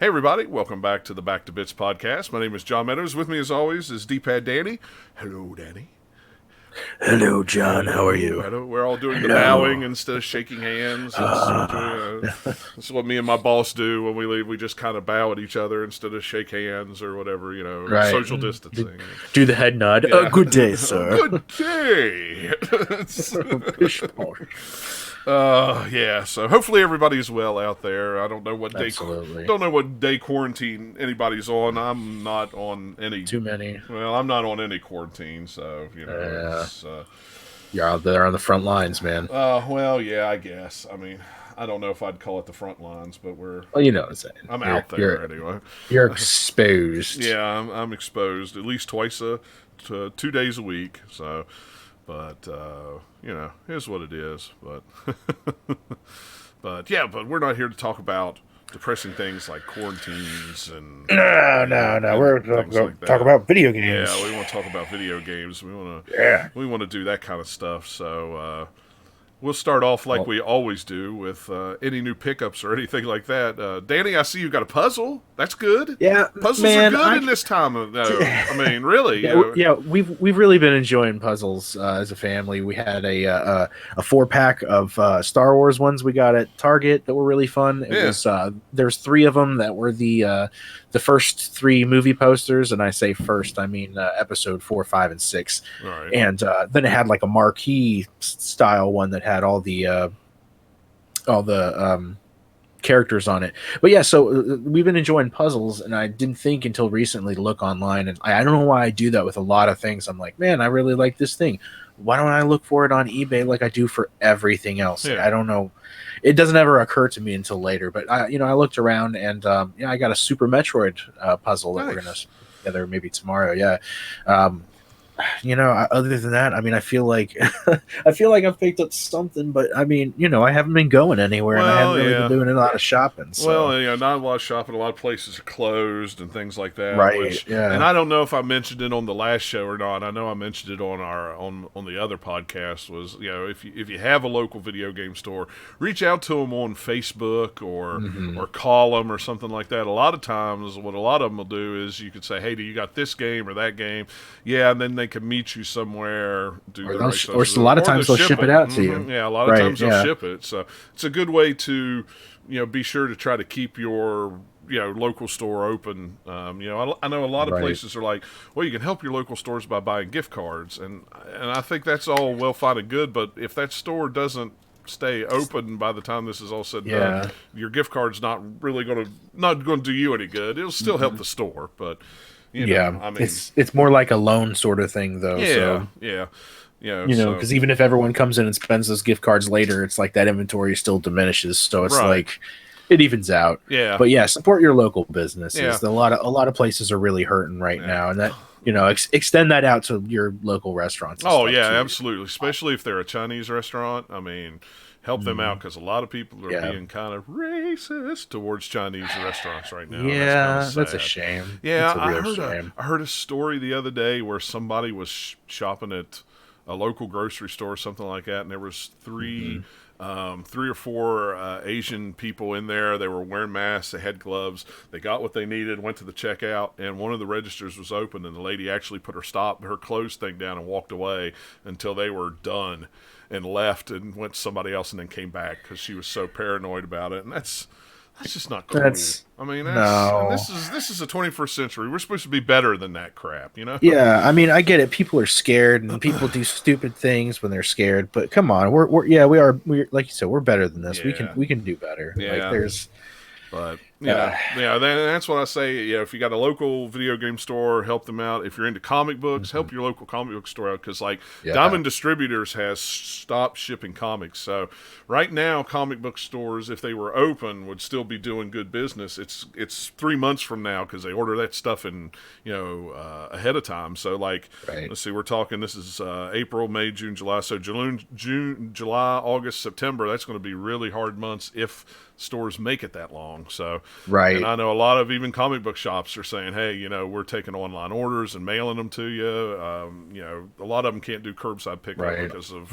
Hey everybody, welcome back to the Back to Bits podcast. My name is John Meadows. With me as always is D-Pad Danny. Hello, Danny. Hello, John. How are Hello, you? hello. We're all doing the bowing Hello. instead of shaking hands. Uh, It's what me and my boss do when we leave. We just kind of bow at each other instead of shake hands or whatever, right. social distancing. Do the head nod. Yeah. Good day, sir. Good day. Pish posh. Yeah. So hopefully everybody's well out there. I don't know what Absolutely. day quarantine anybody's on. I'm not on any. Too many. Well, I'm not on any quarantine, so Yeah. it's. You're out there on the front lines, man. Well, yeah, I guess. I mean, I don't know if I'd call it the front lines, but Well, you know what I'm saying. I'm You're, out there anyway. you're exposed. Yeah, I'm exposed at least twice to 2 days a week. So, but here's what it is. But but we're not here to talk about depressing things like quarantines and No. We're things going like to talk that. about video games. Yeah, we want to talk about video games. Yeah. We want to do that kind of stuff. So we'll start off like we always do with any new pickups or anything like that. Danny, I see you got a puzzle. That's good. Yeah, Puzzles man, are good in this time. I mean, really. We've really been enjoying puzzles as a family. We had a 4-pack of Star Wars ones we got at Target that were really fun. It was there's 3 of them that were the first 3 movie posters, and I say first, I mean episode 4, 5, and 6. Right. And then it had like a marquee style one that had all the characters on it. But yeah, so we've been enjoying puzzles, and I didn't think until recently to look online, and I don't know why I do that with a lot of things. I'm like, man, I really like this thing. Why don't I look for it on eBay like I do for everything else? Yeah. I don't know. It doesn't ever occur to me until later, but I looked around, and I got a Super Metroid puzzle that we're gonna put together maybe tomorrow. Yeah. Other than that, I mean, I feel like I've picked up something, but I mean, I haven't been going anywhere, and I haven't really been doing a lot of shopping. So. Well, not a lot of shopping. A lot of places are closed and things like that. Right. And I don't know if I mentioned it on the last show or not. I know I mentioned it on on the other podcast. Was if you have a local video game store, reach out to them on Facebook or call them or something like that. A lot of times, what a lot of them will do is you could say, "Hey, do you got this game or that game?" Yeah, and then they can meet you somewhere. Or a lot of times they'll ship it out to you. Yeah, a lot of times they'll ship it. So it's a good way to, be sure to try to keep your local store open. I know a lot of places are like, well, you can help your local stores by buying gift cards, and I think that's all well, fine and good. But if that store doesn't stay open by the time this is all said and done, your gift card's not going to do you any good. It'll still help the store, but. I mean, it's more like a loan sort of thing, though. Yeah. Because even if everyone comes in and spends those gift cards later, it's like that inventory still diminishes. So it's like it evens out. Yeah. But yeah, support your local businesses. Yeah. A lot of places are really hurting right now, and that extend that out to your local restaurants. Oh yeah, absolutely. Especially if they're a Chinese restaurant. I mean. Help them out because a lot of people are being kind of racist towards Chinese restaurants right now. Yeah, that's a shame. Yeah, shame. I heard a story the other day where somebody was shopping at a local grocery store or something like that, and there was 3 or 4 Asian people in there. They were wearing masks, they had gloves, they got what they needed, went to the checkout, and one of the registers was open, and the lady actually put her clothes thing down and walked away until they were done. And left and went to somebody else and then came back because she was so paranoid about it. And that's just not cool. This is the 21st century. We're supposed to be better than that crap, Yeah, I mean, I get it. People are scared and people do stupid things when they're scared. But come on, we're like you said, we're better than this. Yeah. We can do better. Yeah. But Yeah. That's what I say. If you got a local video game store, help them out. If you're into comic books, help your local comic book store out because, Diamond Distributors has stopped shipping comics. So right now, comic book stores, if they were open, would still be doing good business. It's 3 months from now because they order that stuff in ahead of time. So let's see, we're talking. This is April, May, June, July. So June, July, August, September. That's going to be really hard months if stores make it that long. So and I know a lot of even comic book shops are saying, hey, we're taking online orders and mailing them to you. A lot of them can't do curbside pickup because of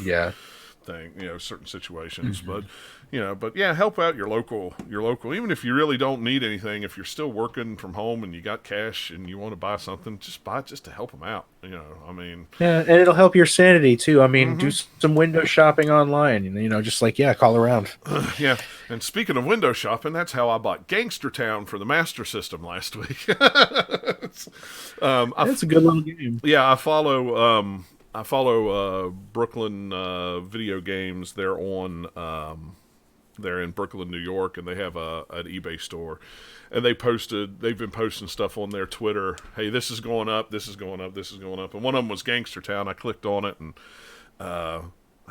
thing, certain situations. But yeah, help out your local, even if you really don't need anything. If you're still working from home and you got cash and you want to buy something, just buy it just to help them out. I mean, yeah, and it'll help your sanity too. I mean, do mm-hmm. some window shopping online. Just like call around. Yeah. And speaking of window shopping, that's how I bought Gangster Town for the Master System last week. That's a good little game. Yeah, I follow Brooklyn Video Games. They're in Brooklyn, New York, and they have an eBay store. And they've been posting stuff on their Twitter. Hey, this is going up, this is going up, this is going up. And one of them was Gangster Town. I clicked on it, and I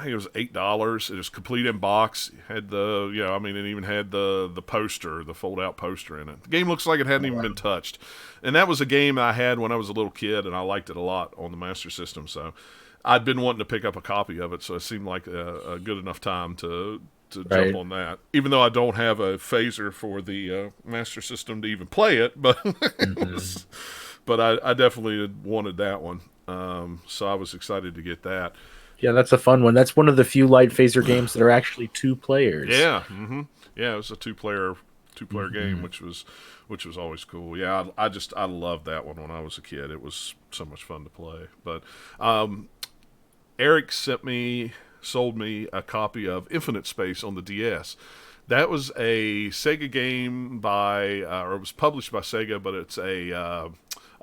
think it was $8. It was complete in box. It had it even had the poster, the fold out poster in it. The game looks like it hadn't even been touched. And that was a game I had when I was a little kid, and I liked it a lot on the Master System. So I'd been wanting to pick up a copy of it, so it seemed like a good enough time to jump on that. Even though I don't have a phaser for the Master System to even play it, but but I definitely wanted that one. So I was excited to get that. Yeah, that's a fun one. That's one of the few light phaser games that are actually 2 players. Yeah, yeah, it was a two-player game, which was always cool. Yeah, I loved that one when I was a kid. It was so much fun to play. But Eric sold me a copy of Infinite Space on the DS. That was a Sega game or it was published by Sega, but it's a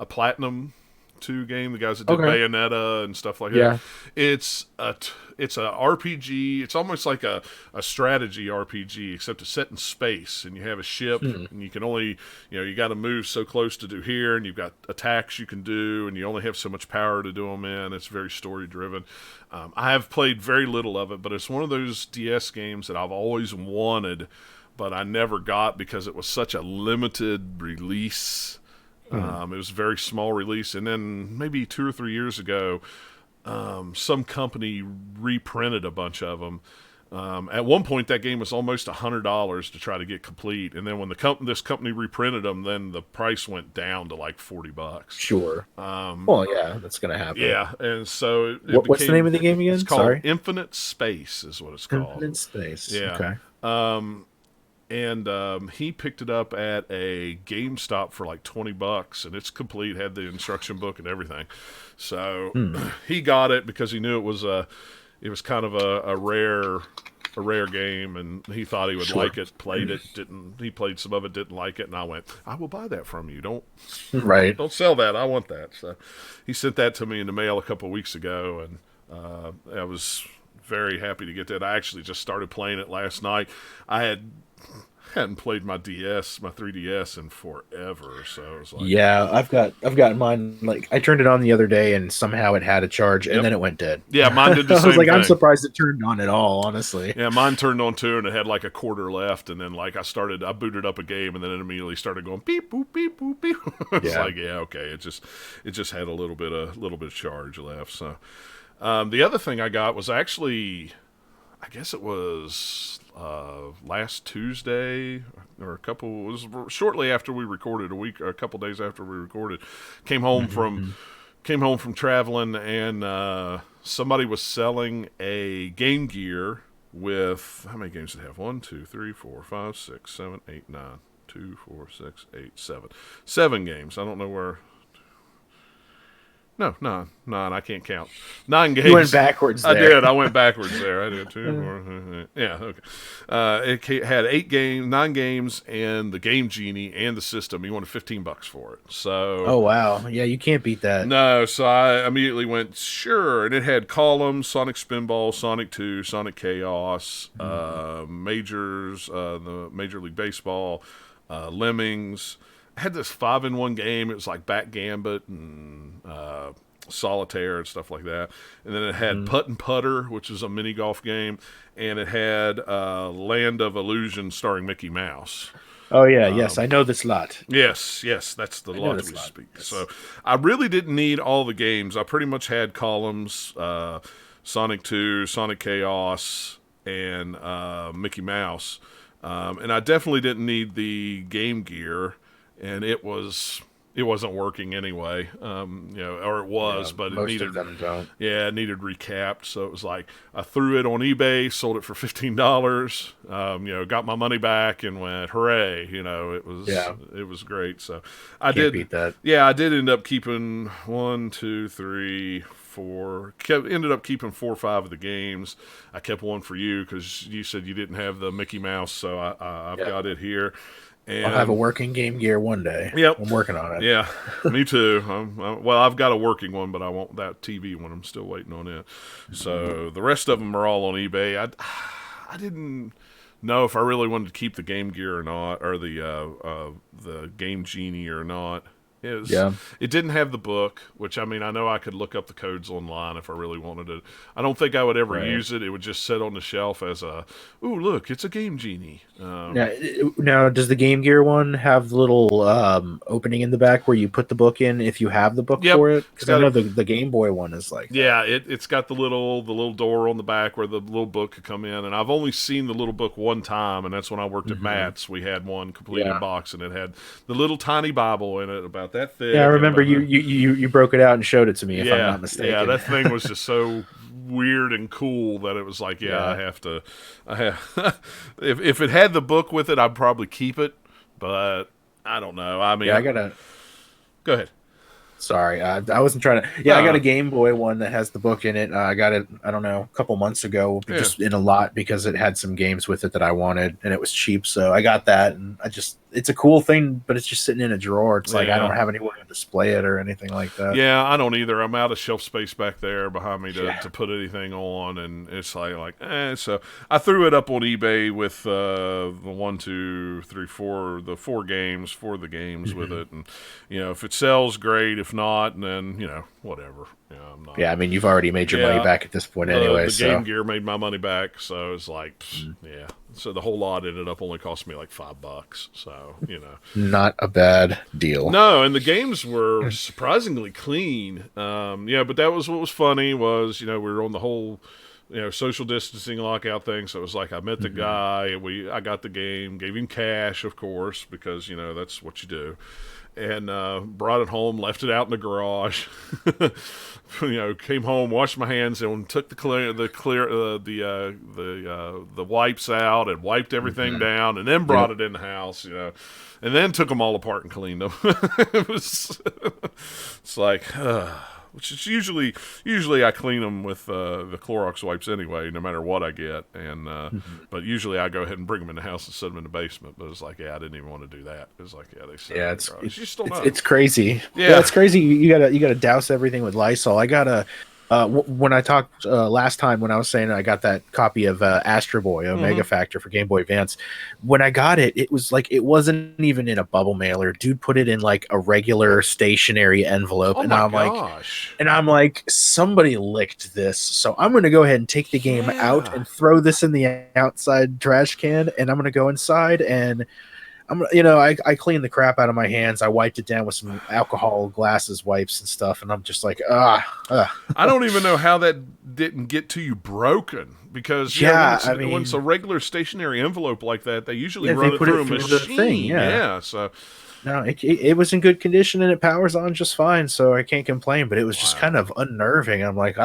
Platinum 2 game. The guys that did Bayonetta and stuff like that. It's a RPG. It's almost like a strategy RPG, except it's set in space, and you have a ship, and you can only, you got to move so close to do here, and you've got attacks you can do, and you only have so much power to do them in. It's very story driven. I have played very little of it, but it's one of those DS games that I've always wanted, but I never got because it was such a limited release. It was a very small release, and then maybe 2 or 3 years ago, some company reprinted a bunch of them. At one point, that game was almost $100 to try to get complete, and then when this company reprinted them, then the price went down to like $40. Sure. Well, yeah, that's gonna happen. Yeah, and so what's the name of the game again? It's called Infinite Space, is what it's called. Infinite Space. Yeah. Okay. And he picked it up at a GameStop for like $20, and it's complete, had the instruction book and everything. So he got it because he knew it was kind of a rare game, and he thought he would like it. Played it, didn't. He played some of it, didn't like it, and I went, I will buy that from you. Don't sell that. I want that. So he sent that to me in the mail a couple of weeks ago, and I was very happy to get that. I actually just started playing it last night. I hadn't played my 3DS in forever, so it was like, yeah, I've got mine. Like, I turned it on the other day, and somehow it had a charge, and then it went dead. Yeah, mine did the same I was like, thing. I'm surprised it turned on at all, honestly. Yeah, mine turned on too, and it had like a quarter left, and then like I booted up a game, and then it immediately started going beep boop beep boop beep. It's like, yeah, okay, it just had a little bit of charge left. So the other thing I got was actually, I guess it was last Tuesday, or it was shortly after we recorded, a couple days after we recorded. Came home from traveling, and somebody was selling a Game Gear with, how many games did it have? 1, 2, 3, 4, 5, 6, 7, 8, 9. 2, 4, 6, 8, 7. 7 games. I don't know where. No, 9. I can't count. 9 games. You went backwards there. I did. I went backwards there. I did 2, 4. Yeah, okay. It had 9 games, and the Game Genie and the system. He wanted $15 for it. So. Oh wow! Yeah, you can't beat that. No, so I immediately went sure, and it had Columns, Sonic Spinball, Sonic 2, Sonic Chaos, Majors, the Major League Baseball, Lemmings. Had this 5-in-1 game. It was like Backgammon and Solitaire and stuff like that. And then it had Putt and Putter, which is a mini golf game, and it had Land of Illusion starring Mickey Mouse. Oh yeah, yes, I know this lot. Yes, that's the lot we speak. Yes. So I really didn't need all the games. I pretty much had Columns, Sonic 2, Sonic Chaos, and Mickey Mouse. And I definitely didn't need the Game Gear. And it was it wasn't working anyway. Or it was, but it needed, of them don't. Yeah, it needed recapped. So it was like I threw it on eBay, sold it for $15. Got my money back and went, hooray! It was great. So I Can't beat that. Yeah, I did end up keeping 1, 2, 3, 4. Ended up keeping 4 or 5 of the games. I kept one for you because you said you didn't have the Mickey Mouse, so I've got it here. And I'll have a working Game Gear one day. Yep. I'm working on it. Yeah, me too. I've got a working one, but I want that TV one. I'm still waiting on it. So the rest of them are all on eBay. I didn't know if I really wanted to keep the Game Gear or not, or the Game Genie or not. It didn't have the book, which, I mean, I know I could look up the codes online if I really wanted it. I don't think I would ever use it. It would just sit on the shelf as ooh, look, it's a Game Genie. Now, does the Game Gear one have the little opening in the back where you put the book in if you have the book for it? Because I know the Game Boy one is like that. It's got the little door on the back where the little book could come in, and I've only seen the little book one time, and that's when I worked at Matt's. We had one completed box, and it had the little tiny Bible in it about that thick. Yeah, I remember you broke it out and showed it to me, if I'm not mistaken. Yeah, that thing was just so weird and cool that it was like, I have if it had the book with it, I'd probably keep it, but I don't know. I mean, go ahead. Sorry, I wasn't trying to. I got a Game Boy one that has the book in it. I got it, I don't know, a couple months ago, just in a lot because it had some games with it that I wanted, and it was cheap. So I got that, and it's a cool thing, but it's just sitting in a drawer. It's like I don't have anywhere to display it or anything like that. Yeah, I don't either. I'm out of shelf space back there behind me to put anything on, and it's like So I threw it up on eBay with the 1, 2, 3, 4, the 4 games, the games with it, and if it sells, great. If not, then whatever. I'm not. Yeah, I mean, you've already made your money back at this point anyway. The Game Gear made my money back, so it's like, So the whole lot ended up only costing me like $5. So not a bad deal. No, and the games were surprisingly clean. But that was what was funny was we were on the whole social distancing lockout thing. So it was like I met the guy, I got the game, gave him cash, of course, because that's what you do. And brought it home, left it out in the garage. Came home, washed my hands, and took the wipes out and wiped everything down, and then brought it in the house. And then took them all apart and cleaned them. It's like. Which is usually I clean them with the Clorox wipes anyway, no matter what I get. And but usually I go ahead and bring them in the house and set them in the basement. But it's like, I didn't even want to do that. It's like, they said, it's crazy. Yeah, it's crazy. You gotta douse everything with Lysol. I gotta. When I talked last time, when I was saying I got that copy of Astro Boy Omega Factor for Game Boy Advance, when I got it, it was like it wasn't even in a bubble mailer. Dude put it in like a regular stationary envelope, and I'm like, somebody licked this, so I'm gonna go ahead and take the game out and throw this in the outside trash can, and I'm gonna go inside and. I cleaned the crap out of my hands. I wiped it down with some alcohol glasses wipes and stuff, and I'm just like, I don't even know how that didn't get to you broken because when it's a regular stationary envelope like that, they usually run it through a machine. So. No, it was in good condition and it powers on just fine, so I can't complain. But it was just kind of unnerving. I'm like,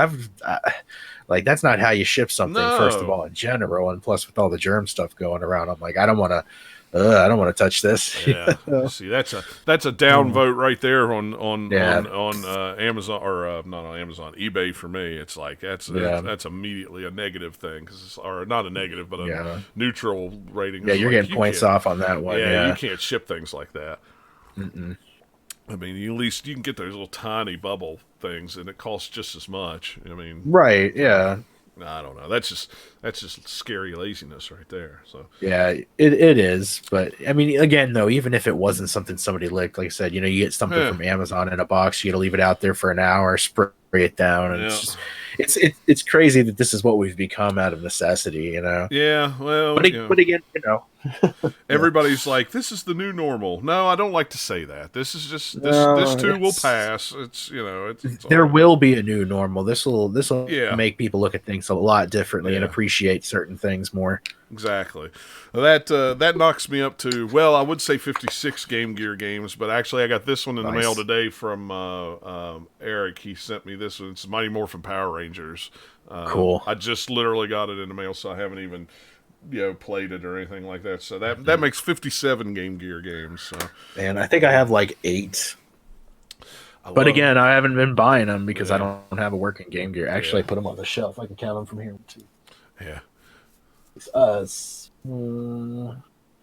like that's not how you ship something. First of all, in general, and plus with all the germ stuff going around, I'm like, I don't want to touch this. Yeah. See, that's a downvote right there on Amazon or not on Amazon, eBay for me. It's like that's immediately a negative thing or not a negative, but a neutral rating. Yeah, you're getting points off on that one. Yeah, you can't ship things like that. I mean, at least you can get those little tiny bubble things, and it costs just as much. I mean, right? Yeah. I don't know. That's just scary laziness right there. So yeah, it is. But I mean, again, though, even if it wasn't something somebody licked, like I said, you get something from Amazon in a box, you got to leave it out there for an hour, spray it down, and it's crazy that this is what we've become out of necessity. Yeah. Well, but again, everybody's like, this is the new normal. No, I don't like to say that. This is just this too will pass. It's there will be a new normal. This will make people look at things a lot differently and appreciate certain things more. Exactly. That knocks me up to, well, I would say 56 Game Gear games, but actually I got this one in the mail today from Eric. He sent me this one. It's Mighty Morphin Power Rangers. Cool. I just literally got it in the mail, so I haven't even played it or anything like that. So that makes 57 Game Gear games. So. And I think I have like 8. But again, I haven't been buying them because I don't have a working Game Gear. Actually, I put them on the shelf. I can count them from here too. Yeah.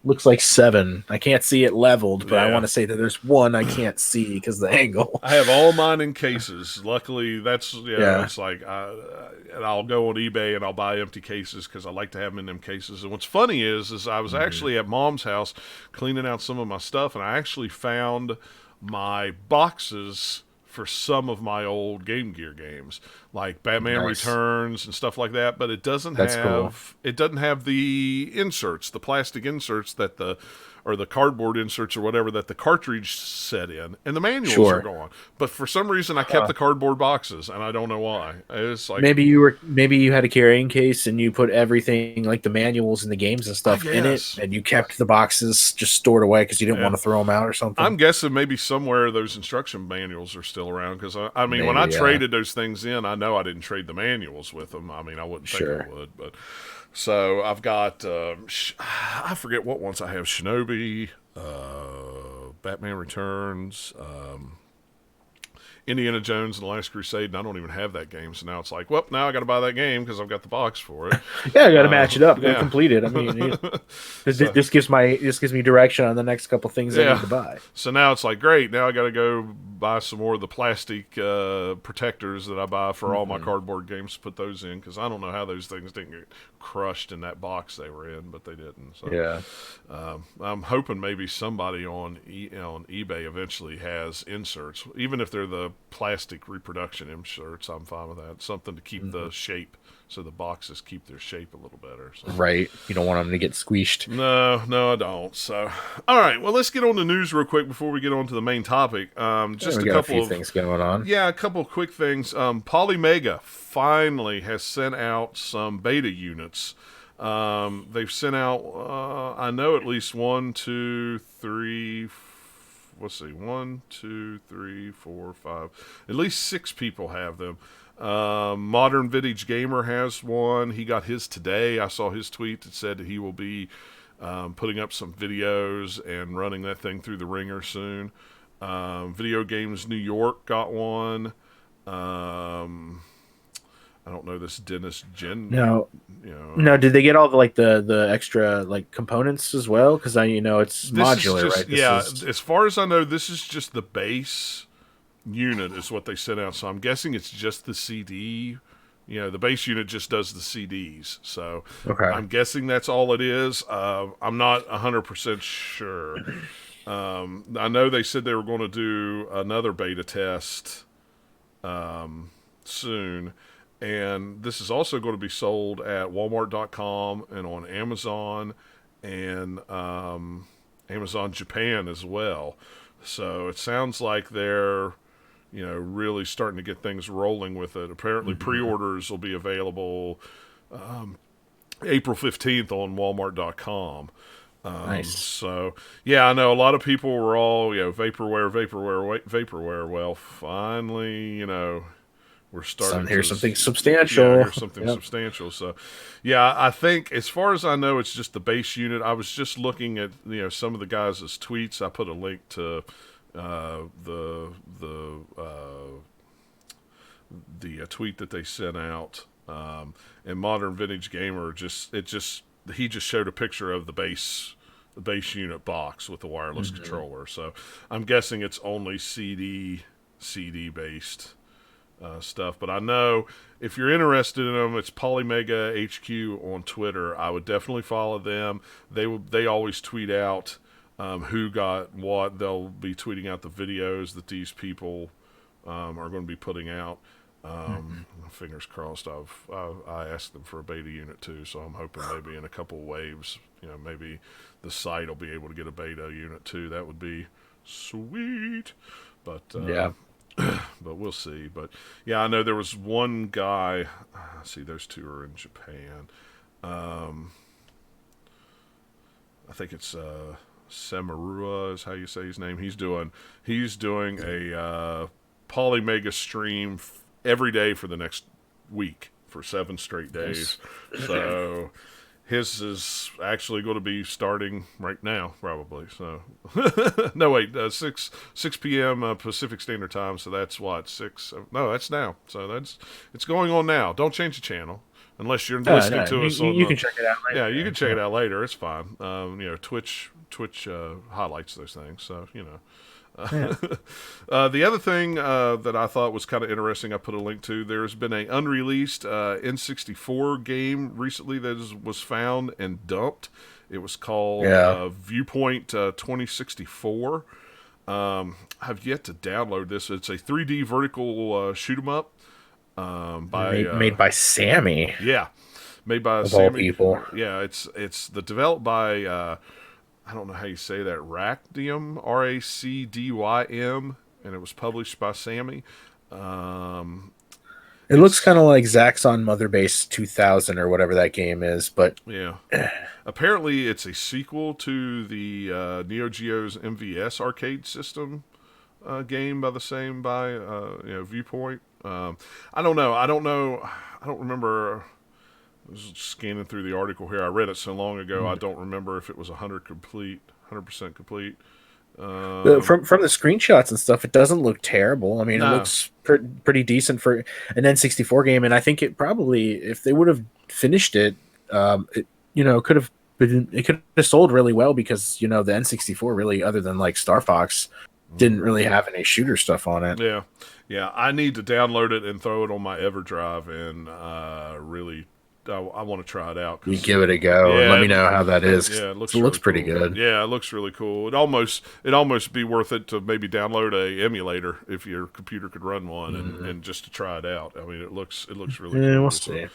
Looks like 7. I can't see it leveled, but I want to say that there's one I can't see because of the angle. I have all mine in cases. Luckily, that's it's like and I'll go on eBay and I'll buy empty cases because I like to have them in them cases. And what's funny is I was actually at Mom's house cleaning out some of my stuff, and I actually found my boxes for some of my old Game Gear games, like Batman Returns and stuff like that. But it doesn't have the inserts, the plastic inserts that or the cardboard inserts or whatever that the cartridge set in, and the manuals are gone. But for some reason, I kept the cardboard boxes, and I don't know why. It's like maybe you had a carrying case and you put everything like the manuals and the games and stuff in it, and you kept the boxes just stored away because you didn't want to throw them out or something. I'm guessing maybe somewhere those instruction manuals are still around because I mean, when I traded those things in, I know I didn't trade the manuals with them. I mean, I wouldn't think I would, but. So I've got, I forget what ones I have. Shinobi, Batman Returns, Indiana Jones and the Last Crusade, and I don't even have that game. So now it's like, well, now I got to buy that game because I've got the box for it. Yeah, I got to match it up, complete it. I mean, this gives me direction on the next couple things I need to buy. So now it's like, great. Now I got to go buy some more of the plastic protectors that I buy for all my cardboard games to put those in because I don't know how those things didn't get crushed in that box they were in, but they didn't. So, I'm hoping maybe somebody on eBay eventually has inserts, even if they're the plastic reproduction inserts. I'm fine with that. Something to keep the shape, so the boxes keep their shape a little better. So. Right. You don't want them to get squeezed. No, I don't. So, all right. Well, let's get on the news real quick before we get on to the main topic. Just a couple of things going on. Yeah, a couple of quick things. Polymega finally has sent out some beta units. They've sent out, I know at least 1, 2, 3. Let's see, 1, 2, 3, 4, 5. At least 6 people have them. Modern Vintage Gamer has one. He got his today. I saw his tweet that said that he will be putting up some videos and running that thing through the ringer soon. Video Games New York got one. I don't know this Dennis Gen. No, did they get all the extra components as well? Because it's modular, right? As far as I know, this is just the base unit is what they sent out. So I'm guessing it's just the CD. The base unit just does the CDs. So I'm guessing that's all it is. I'm not 100% sure. I know they said they were going to do another beta test soon. And this is also going to be sold at Walmart.com and on Amazon and Amazon Japan as well. So it sounds like they're, really starting to get things rolling with it. Apparently pre-orders will be available April 15th on Walmart.com. Nice. So, yeah, I know a lot of people were all, vaporware. Well, finally, we're starting to hear something substantial. Substantial. So, yeah, I think as far as I know, it's just the base unit. I was just looking at some of the guys' tweets. I put a link to the tweet that they sent out. And Modern Vintage Gamer he just showed a picture of the base unit box with the wireless controller. So I'm guessing it's only CD based. Stuff, but I know if you're interested in them, it's Polymega HQ on Twitter. I would definitely follow them. They always tweet out who got what. They'll be tweeting out the videos that these people are going to be putting out. Fingers crossed. I asked them for a beta unit too, so I'm hoping maybe in a couple waves, maybe the site will be able to get a beta unit too. That would be sweet. But but we'll see. But yeah, I know there was one guy. See, those two are in Japan. I think it's Samarua is how you say his name. He's doing a Polymega stream every day for the next week for 7 straight days. Yes. So his is actually going to be starting right now, probably. So no, wait, 6 p.m. Pacific Standard Time. So that's what 6. No, that's now. So it's going on now. Don't change the channel. Unless you're listening to us on you can check it out later. Yeah, you can check it out later. It's fine. Twitch highlights those things. So, the other thing that I thought was kind of interesting, I put a link to. There's been an unreleased N64 game recently that was found and dumped. It was called Viewpoint 2064. I've yet to download this. It's a 3D vertical shoot 'em up. Made by Sammy. Yeah, made by of Sammy. All people. Yeah, it's developed by I don't know how you say that, Racdym, Racdym, and it was published by Sammy. It looks kind of like Zaxxon Mother Base 2000 or whatever that game is, but yeah. Apparently, it's a sequel to the Neo Geo's MVS arcade system game by the same Viewpoint. I don't know. I don't remember. I was scanning through the article here. I read it so long ago. I don't remember if it was 100% complete. From the screenshots and stuff, it doesn't look terrible. I mean, It looks pretty decent for an N64 game, and I think it probably, if they would have finished it, it could have sold really well because the N64 really, other than like Star Fox, didn't really have any shooter stuff on it. Yeah. I need to download it and throw it on my EverDrive and really. I want to try it out. You give it a go and let me know how that is. Yeah, it looks pretty good. Yeah, it looks really cool. It'd almost be worth it to maybe download a emulator if your computer could run one and just to try it out. I mean, it looks really cool. Yeah, we'll see.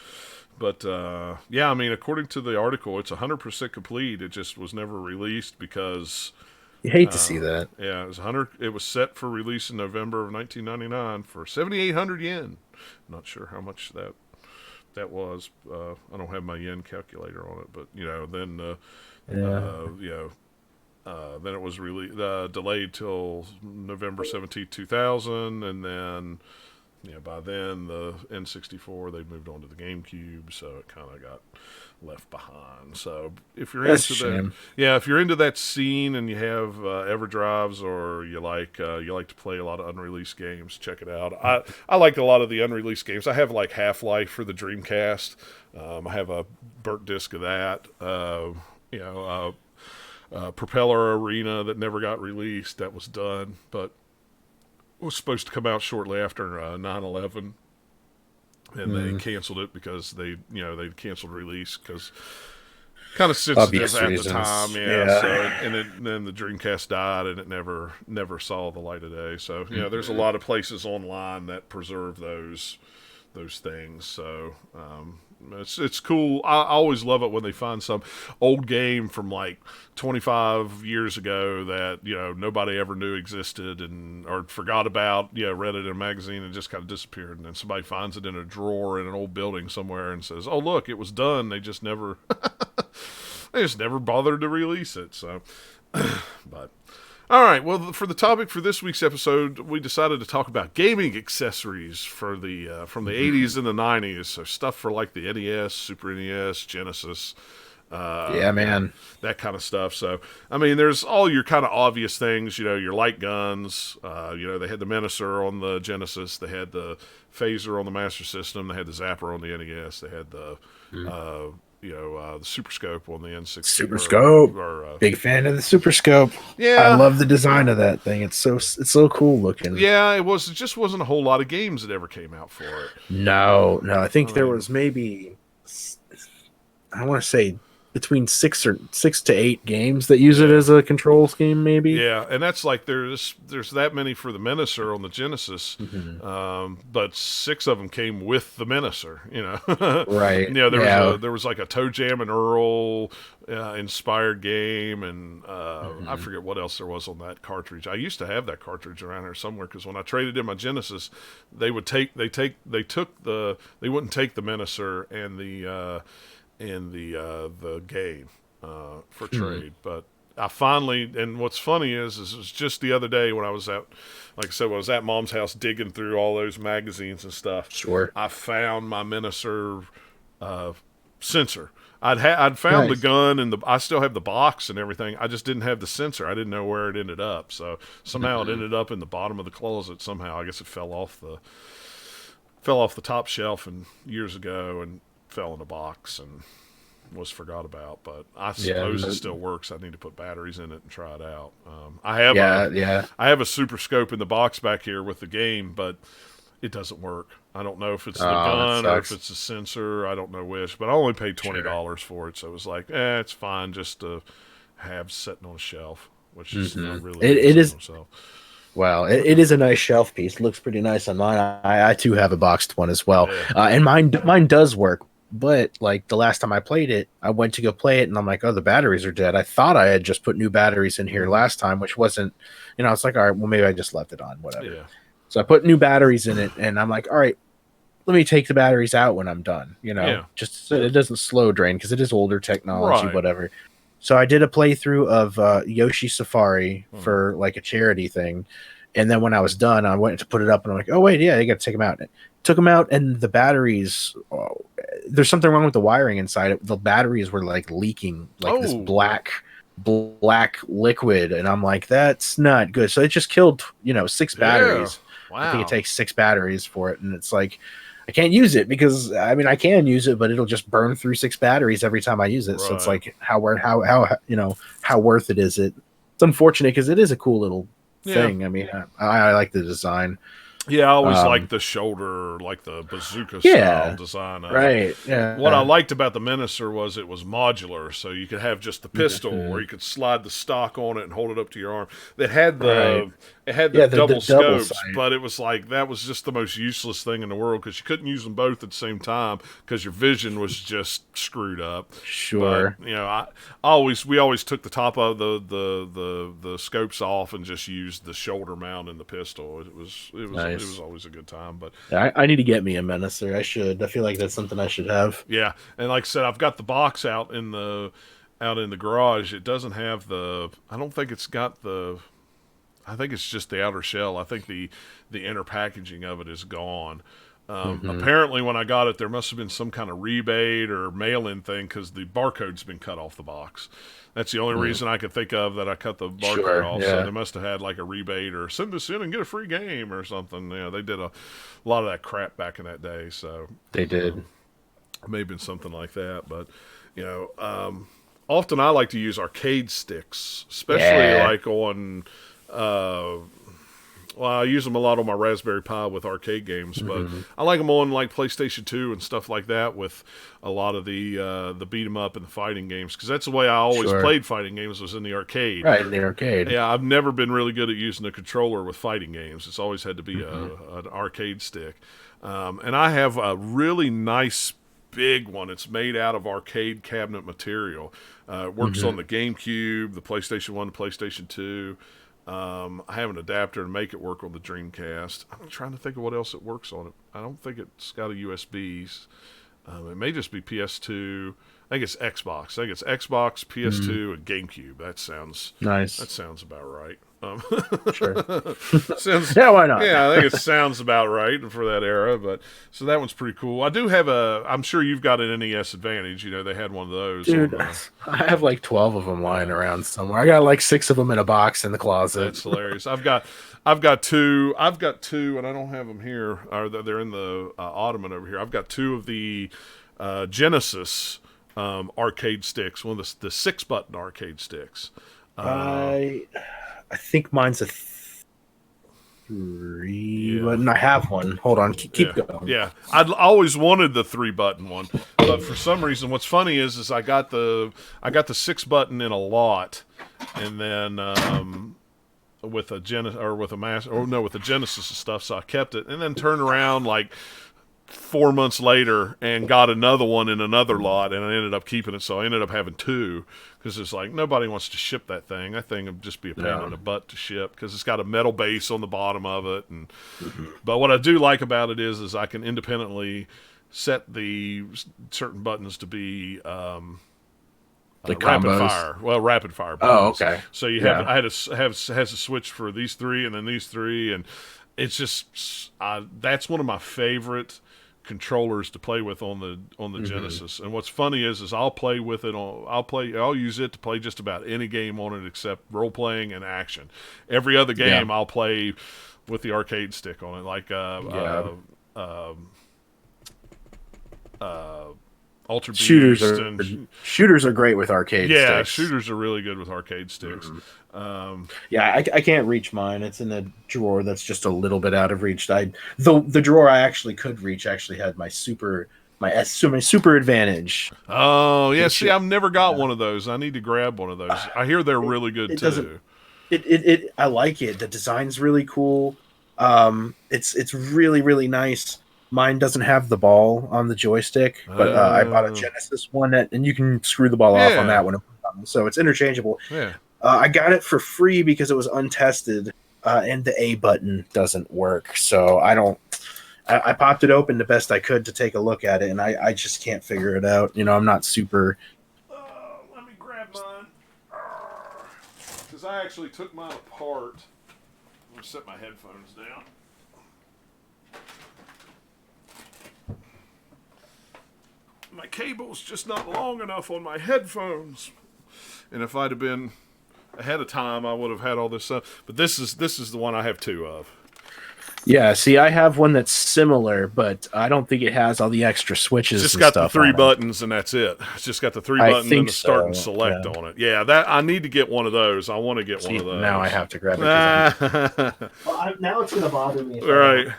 But I mean, according to the article, it's 100% complete. It just was never released because you hate to see that. Yeah, it was set for release in November of 1999 for 7,800 yen. Not sure how much that was. I don't have my yen calculator on it, but then it was really delayed till November 17th, 2000, and then by then the N64 they moved on to the GameCube, so it kind of got left behind. So if you're if you're into that scene and you have EverDrives or you like to play a lot of unreleased games, check it out. I like a lot of the unreleased games. I have like Half-Life for the Dreamcast. I have a burnt disc of that. Propeller Arena that never got released. That was done, but it was supposed to come out shortly after 9/11. And they canceled it because they canceled release because kind of sensitive at the time, So, then the Dreamcast died and it never saw the light of day. So there's a lot of places online that preserve those things. So it's cool. I always love it when they find some old game from like 25 years ago that nobody ever knew existed or forgot about. Read it in a magazine and just kind of disappeared, and then somebody finds it in a drawer in an old building somewhere and says, "Oh, look, it was done." They just never bothered to release it. So, but. All right, well, for the topic for this week's episode, we decided to talk about gaming accessories from the 80s and the 90s. So stuff for like the NES, Super NES, Genesis. That kind of stuff. So, I mean, there's all your kind of obvious things, your light guns. They had the Menacer on the Genesis. They had the Phaser on the Master System. They had the Zapper on the NES. They had the... the Super Scope on the N64. Super Scope. Big fan of the Super Scope. Yeah. I love the design of that thing. It's so cool looking. Yeah, it just wasn't a whole lot of games that ever came out for it. No. I think there was maybe, I want to say, between 6 to 8 games that use it as a control scheme, maybe. Yeah, and that's like there's that many for the Menacer on the Genesis, but 6 of them came with the Menacer. Right. There was like a Toe Jam and Earl inspired game, and I forget what else there was on that cartridge. I used to have that cartridge around here somewhere because when I traded in my Genesis, they wouldn't take the Menacer and the game. for trade. But I finally, and what's funny is it was just the other day when I was at, like I said, when I was at Mom's house digging through all those magazines and stuff. Sure. I found my Miniser sensor. I'd found the gun and I still have the box and everything. I just didn't have the sensor. I didn't know where it ended up. So somehow it ended up in the bottom of the closet. Somehow I guess it fell off the top shelf and years ago and fell in a box and was forgot about. But I suppose it still works. I need to put batteries in it and try it out. I have a Super Scope in the box back here with the game, but it doesn't work. I don't know if it's the gun or if it's the sensor. I don't know which, but I only paid $20 for it, so it was like, it's fine just to have sitting on a shelf, which is not really it is. Well, it is a nice shelf piece. It looks pretty nice on mine. I too have a boxed one as well, and mine does work. But like the last time I played it, I went to go play it, and I'm like, oh, the batteries are dead. I thought I had just put new batteries in here last time, which wasn't. It's like, all right, well maybe I just left it on, whatever. Yeah. So I put new batteries in it, and I'm like, all right, let me take the batteries out when I'm done, just so it doesn't slow drain because it is older technology, whatever. So I did a playthrough of Yoshi Safari for like a charity thing. And then when I was done, I went to put it up and I'm like, oh, wait, yeah, you got to take them out. Took them out and the batteries, there's something wrong with the wiring inside it. The batteries were like leaking like this black liquid. And I'm like, that's not good. So it just killed, 6 batteries. Wow. I think it takes 6 batteries for it. And it's like, I can't use it because I can use it, but it'll just burn through 6 batteries every time I use it. Right. So it's like how worth it is it? It's unfortunate because it is a cool little thing. I mean, I like the design. Yeah, I always liked the shoulder, like the bazooka style design. Right. Yeah. What I liked about the Miniser was it was modular, so you could have just the pistol, or you could slide the stock on it and hold it up to your arm. It had the double scopes, but it was like that was just the most useless thing in the world because you couldn't use them both at the same time because your vision was just screwed up. Sure. But, we always took the top of the scopes off and just used the shoulder mount and the pistol. It was nice. It was always a good time. But I need to get me a Miniser. I should. I feel like that's something I should have. Yeah, and like I said, I've got the box out in the garage. It doesn't have the. I don't think it's got the. I think it's just the outer shell. I think the inner packaging of it is gone. Apparently, when I got it, there must have been some kind of rebate or mail-in thing because the barcode's been cut off the box. That's the only reason I could think of that I cut the barcode off. Yeah. So they must have had like a rebate or send us in and get a free game or something. They did a lot of that crap back in that day. So they did. It may have been something like that, but often I like to use arcade sticks, especially like on. I use them a lot on my Raspberry Pi with arcade games, but I like them on like PlayStation 2 and stuff like that with a lot of the beat 'em up and the fighting games because that's the way I always played fighting games was in the arcade. Right, in the arcade. Yeah, I've never been really good at using a controller with fighting games. It's always had to be an arcade stick, and I have a really nice big one. It's made out of arcade cabinet material. It works on the GameCube, the PlayStation 1, the PlayStation 2. I have an adapter to make it work on the Dreamcast. I'm trying to think of what else it works on. I don't think it's got a USBs. It may just be PS2. I think it's Xbox. I think it's Xbox, PS2, and GameCube. That sounds nice. That sounds about right. Sure. Why not? Yeah, I think it sounds about right for that era. But so that one's pretty cool. I do have I'm sure you've got an NES Advantage. They had one of those. Dude, I have like 12 of them lying around somewhere. I got like 6 of them in a box in the closet. That's hilarious. I've got two, and I don't have them here. They're in the ottoman over here. I've got 2 of the Genesis arcade sticks. One of the 6-button arcade sticks. I think mine's a 3 button. I have one. Hold on, keep going. Yeah, I'd always wanted the 3-button one, but for some reason, what's funny is I got the 6-button in a lot, and then with a Genesis and stuff, so I kept it, and then turned around like 4 months later and got another one in another lot, and I ended up keeping it. So I ended up having 2 because it's like nobody wants to ship that thing. That thing would just be a pain in the butt to ship because it's got a metal base on the bottom of it. And but what I do like about it is I can independently set the certain buttons to be Like rapid combos? fire. Well, rapid fire. Oh, Buttons. okay. So you have Yeah. I had a has a switch for these three and then these three, and it's just that's one of my favorite controllers to play with on the Genesis. And what's funny is I'll play with it on I'll use it to play just about any game on it except role playing and action. Every other game I'll play with the arcade stick on it, like Ultra Shooters Beast are and shooters are great with arcade sticks. shooters are really good with arcade sticks. Yeah, I can't reach mine. It's in a drawer that's just a little bit out of reach. The drawer I actually could reach actually had my super advantage. Oh yeah, see, should- I've never got one of those. I need to grab one of those. I hear they're really good it too. doesn't- I like it. The design's really cool. It's really really nice. Mine doesn't have the ball on the joystick, but I bought a Genesis one and you can screw the ball off on that one. So it's interchangeable. Yeah. I got it for free because it was untested, and the A button doesn't work. So I popped it open the best I could to take a look at it, and I just can't figure it out. I'm not super. Let me grab mine because I actually took mine apart. I'm gonna set my headphones down. My cable's just not long enough on my headphones, and if I'd have been ahead of time, I would have had all this stuff. But this is the one I have two of. Yeah, see, I have one that's similar, but I don't think it has all the extra switches. It's just and got stuff the three on it. buttons, and that's it. It's just got the three I buttons think and the start and so, select yeah. on it. Yeah, that I need to get one of those. I want to get one of those. Now I have to grab it. Now it's going to bother me. Right.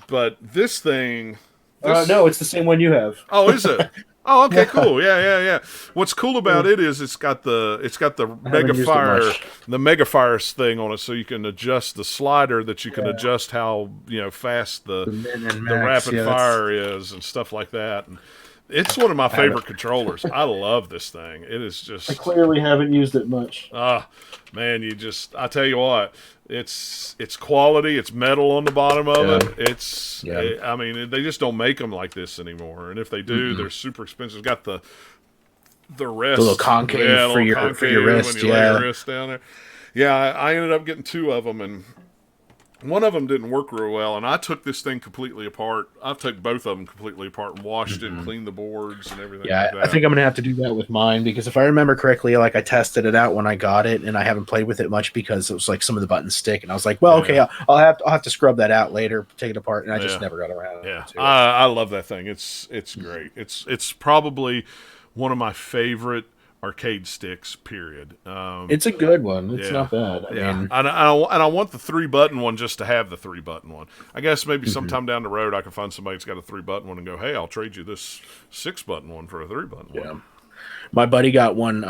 But this thing. No, it's the same one you have. Oh, is it? Oh, okay, cool. Yeah. What's cool about it is it's got the Mega Fire thing on it, so you can adjust the slider that you can adjust how fast the rapid fire is and stuff like that. And it's one of my favorite controllers. I love this thing. It is just. I clearly haven't used it much. Man, I tell you what, it's quality. It's metal on the bottom of it. I mean, they just don't make them like this anymore. And if they do, they're super expensive. It's got the wrist, the little concave for your wrist. When you lay your wrist down there. Yeah, I ended up getting two of them, and one of them didn't work real well, and I took this thing completely apart. I took both of them completely apart and washed it, cleaned the boards and everything. Yeah, like that. I think I'm gonna have to do that with mine because if I remember correctly, like I tested it out when I got it, and I haven't played with it much because it was like some of the buttons stick, and I was like, well, okay, I'll have to scrub that out later, take it apart, and I just never got around. Yeah, I love that thing. It's great. It's probably one of my favorite arcade sticks, period. It's a good one. It's not bad. I mean, and I want the 3-button one just to have the 3-button one. I guess maybe sometime down the road I can find somebody that's got a 3-button one and go, hey, I'll trade you this 6-button one for a 3-button one. My buddy got one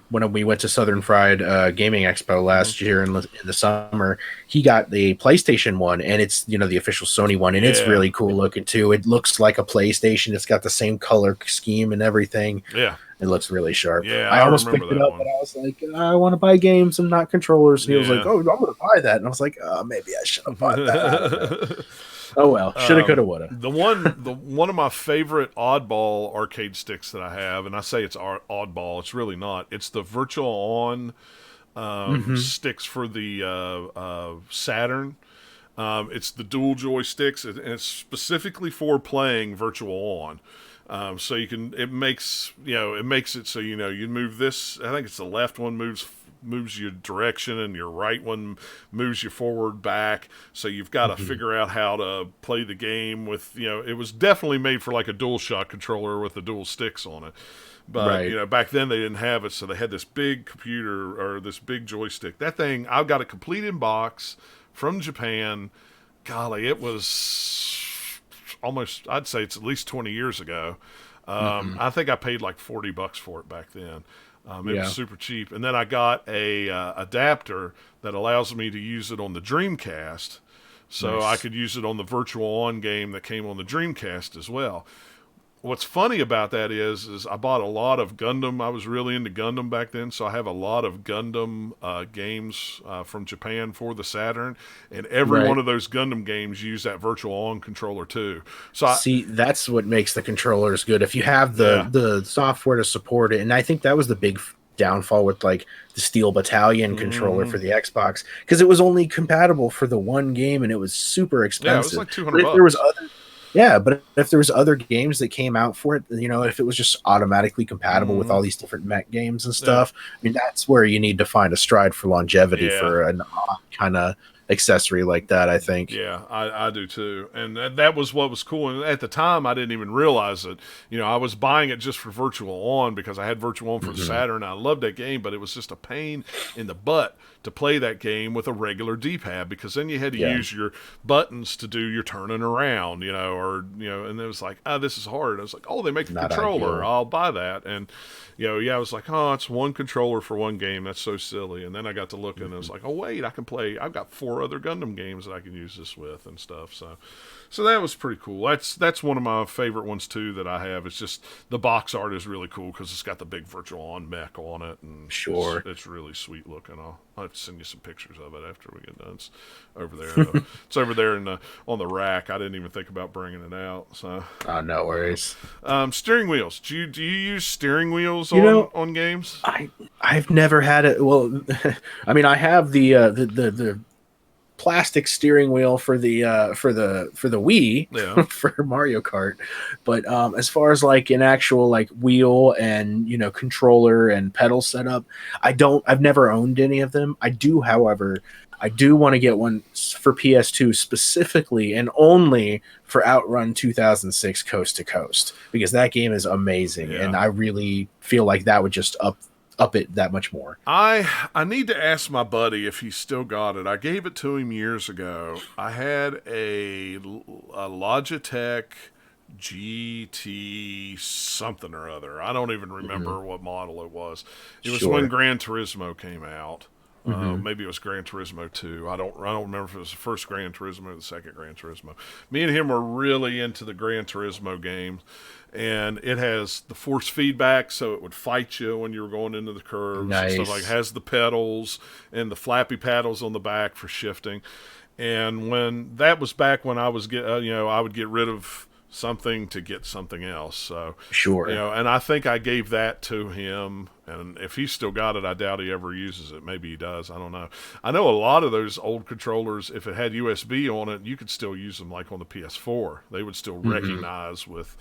when we went to Southern Fried Gaming Expo last year in the summer. He got the PlayStation one, and it's the official Sony one, and it's really cool looking too. It looks like a PlayStation. It's got the same color scheme and everything. Yeah. It looks really sharp. Yeah, I almost picked it up, but I was like, I want to buy games and not controllers. And he was like, oh, I'm going to buy that. And I was like, maybe I should have bought that. Oh well, shoulda, coulda, woulda. The one of my favorite oddball arcade sticks that I have, and I say it's oddball, it's really not. It's the Virtual On sticks for the Saturn. It's the dual joysticks, and it's specifically for playing Virtual On. So it makes it so you move this. I think it's the left one moves your direction, and your right one moves you forward, back. So you've got to figure out how to play the game with. It was definitely made for like a DualShock controller with the dual sticks on it. But back then they didn't have it, so they had this big computer or this big joystick. That thing, I've got it complete in box from Japan. Golly, it was almost, I'd say it's at least 20 years ago. I think I paid like $40 for it back then. It was super cheap. And then I got a adapter that allows me to use it on the Dreamcast. So I could use it on the Virtual On game that came on the Dreamcast as well. what's funny about that is I bought a lot of Gundam. I was really into Gundam back then, so I have a lot of Gundam games from Japan for the Saturn, and every Right. one of those Gundam games use that Virtual On controller too. So See, that's what makes the controllers good. If you have yeah, the software to support it, and I think that was the big downfall with like the Steel Battalion controller hmm for the Xbox, because it was only compatible for the one game and it was super yeah, it was expensive. like 200 But if there was bucks. other Yeah, but if there was other games that came out for it, if it was just automatically compatible with hmm all these different mech games and Yeah, stuff, I mean that's where you need to find a stride for longevity yeah. for an odd kind of accessory like that, I think. Yeah, I do too. And that was what was cool. And at the time, I didn't even realize it. I was buying it just for Virtual On because I had Virtual On for the Hmm. Saturn. I loved that game, but it was just a pain in the butt to play that game with a regular D-pad because then you had to Yeah, use your buttons to do your turning around, and it was like, this is hard. I was like, oh, they make a not controller. ideal. I'll buy that. And, I was like, oh, it's one controller for one game. That's so silly. And then I got to looking and it was like, oh, wait, I've got 4 other Gundam games that I can use this with and stuff. So that was pretty cool. That's one of my favorite ones too that I have. It's just the box art is really cool because it's got the big Virtual On mech on it, and Sure. it's really sweet looking. I'll have to send you some pictures of it after we get done. It's over there. Though. It's over there on the rack. I didn't even think about bringing it out. So Oh, no worries. steering wheels. Do you use steering wheels You know, on games? I've never had it. Well, I mean, I have the plastic steering wheel for the Wii Yeah. for Mario Kart, but as far as like an actual like wheel and controller and pedal setup, I've never owned any of them. I do, however, I do want to get one for PS2 specifically and only for Outrun 2006 Coast to Coast because that game is amazing Yeah. and I really feel like that would just up it that much more. I need to ask my buddy if he's still got it. I gave it to him years ago. I had a Logitech GT something or other. I don't even Hmm. remember what model it was. It was when Sure. Gran Turismo came out. Hmm. Maybe it was Gran Turismo 2. I don't remember if it was the first Gran Turismo or the second Gran Turismo. Me and him were really into the Gran Turismo games, and it has the force feedback, so it would fight you when you were going into the curves and stuff like. It Nice. has the pedals and the flappy paddles on the back for shifting. And when that was back when I was I would get rid of something to get something else. So, Sure. and I think I gave that to him. And if he's still got it, I doubt he ever uses it. Maybe he does. I don't know. I know a lot of those old controllers, if it had USB on it, you could still use them like on the PS4. They would still Hmm. recognize with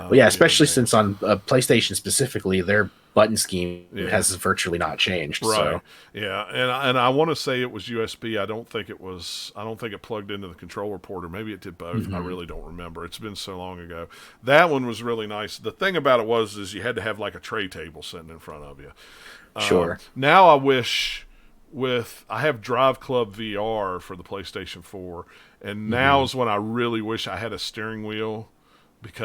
Well, yeah, video especially since games. on PlayStation specifically, their button scheme Yeah. has virtually not changed. Right. So, Yeah, and I want to say it was USB. I don't think it was. I don't think it plugged into the controller port, or maybe it did both. I hmm, really don't remember. It's been so long ago. That one was really nice. The thing about it was is you had to have like a tray table sitting in front of you. sure. Now I wish I have Drive Club VR for the PlayStation 4, and now Hmm. is when I really wish I had a steering wheel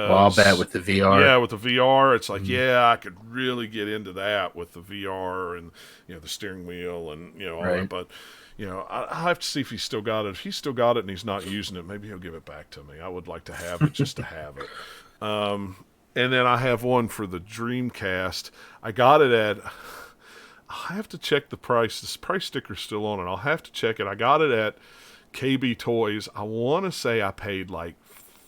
Well, I'll bet because with the VR. yeah, with the VR, it's like Mhm. yeah, I could really get into that with the VR and the steering wheel and all that. Right. But I have to see if he's still got it. If he's still got it and he's not using it, maybe he'll give it back to me. I would like to have it just to have it. And then I have one for the Dreamcast. I got it at. I have to check the price. This price sticker's still on it. I'll have to check it. I got it at KB Toys. I want to say I paid like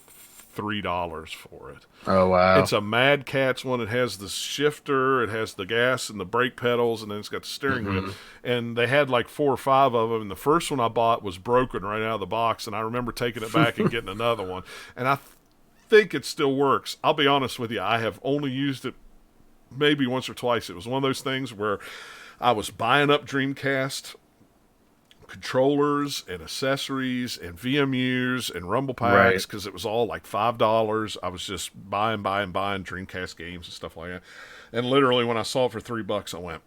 $3 for it. Oh, wow. It's a Mad Catz one. It has the shifter, it has the gas and the brake pedals, and then it's got the steering wheel. Hmm. And they had like 4 or 5 of them. And the first one I bought was broken right out of the box, and I remember taking it back and getting another one. And I think it still works. I'll be honest with you, I have only used it maybe once or twice. It was one of those things where I was buying up Dreamcast controllers and accessories and VMUs and Rumble Right. packs because it was all like $5. I was just buying Dreamcast games and stuff like that. And literally, when I saw it for $3, I went,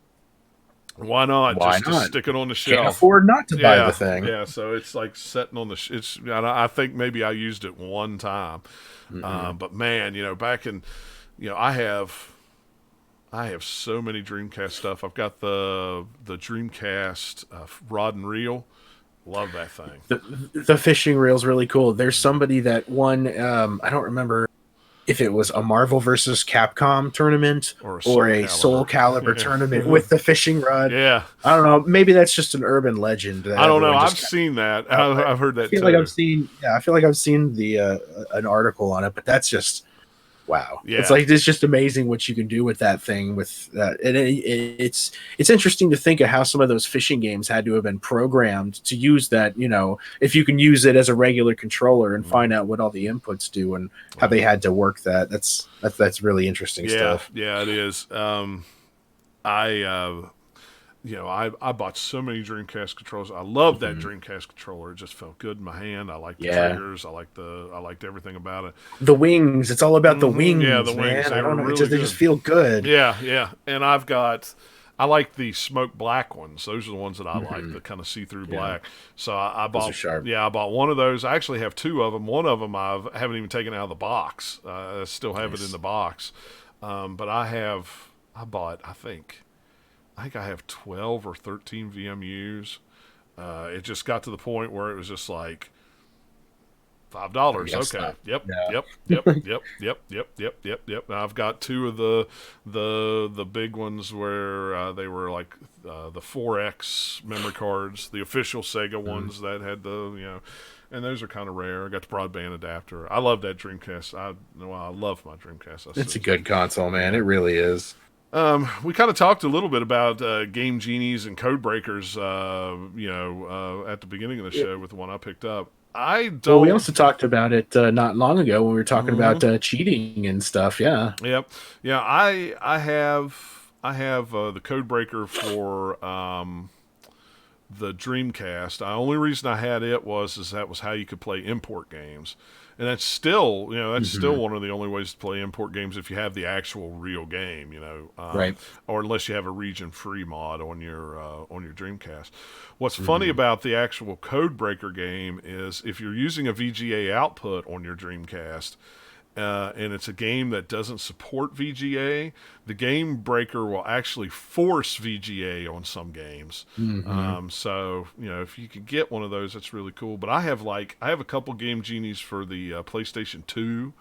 "Why not? Why Just to not? stick it on the Can't shelf." afford not to buy the Yeah, thing. yeah. So it's like sitting on the. It's. And I think maybe I used it one time, Hmm. but man, back in, I have so many Dreamcast stuff. I've got the Dreamcast rod and reel. Love that thing. The fishing reel's really cool. There's somebody that won. I don't remember. if it was a Marvel versus Capcom tournament or a Soul Calibur tournament with the fishing rod. Yeah. I don't know. Maybe that's just an urban legend. I don't know. I've seen that. I've heard that I feel like I've seen the an article on it, but that's just wow. Yeah. It's just amazing what you can do with that thing. With that, and it's interesting to think of how some of those fishing games had to have been programmed to use that. If you can use it as a regular controller and find out what all the inputs do and how they had to work that. That's really interesting stuff. Yeah, it is. I bought so many Dreamcast controllers. I love that Dreamcast controller. It just felt good in my hand. I liked the triggers. I liked everything about it. The wings. It's all about the wings. Yeah, the wings. I don't know. Really they just feel good. Yeah. And I like the smoke black ones. Those are the ones that I like, the kind of see-through black. So I bought. Those are sharp. Yeah, I bought one of those. I actually have two of them. One of them I haven't even taken out of the box. I still have it in the box. But I bought, I think I have 12 or 13 VMUs. It just got to the point where it was just like $5. Okay. Yep. Now I've got two of the big ones where they were like the 4X memory cards, the official Sega ones that had and those are kind of rare. I got the broadband adapter. I love that Dreamcast. I love my Dreamcast. It's a good console, man. It really is. We kind of talked a little bit about Game Genies and Code Breakers, at the beginning of the show with the one I picked up. Well, we also talked about it not long ago when we were talking about cheating and stuff. Yeah. Yep. Yeah. I have the Code Breaker for the Dreamcast. The only reason I had it was that was how you could play import games. And that's still, still one of the only ways to play import games if you have the actual real game, right? Or unless you have a region-free mod on your Dreamcast. What's funny about the actual Code Breaker game is if you're using a VGA output on your Dreamcast, and it's a game that doesn't support VGA, the Game Breaker will actually force VGA on some games. So, if you could get one of those, that's really cool. But I have a couple Game Genies for the PlayStation 2.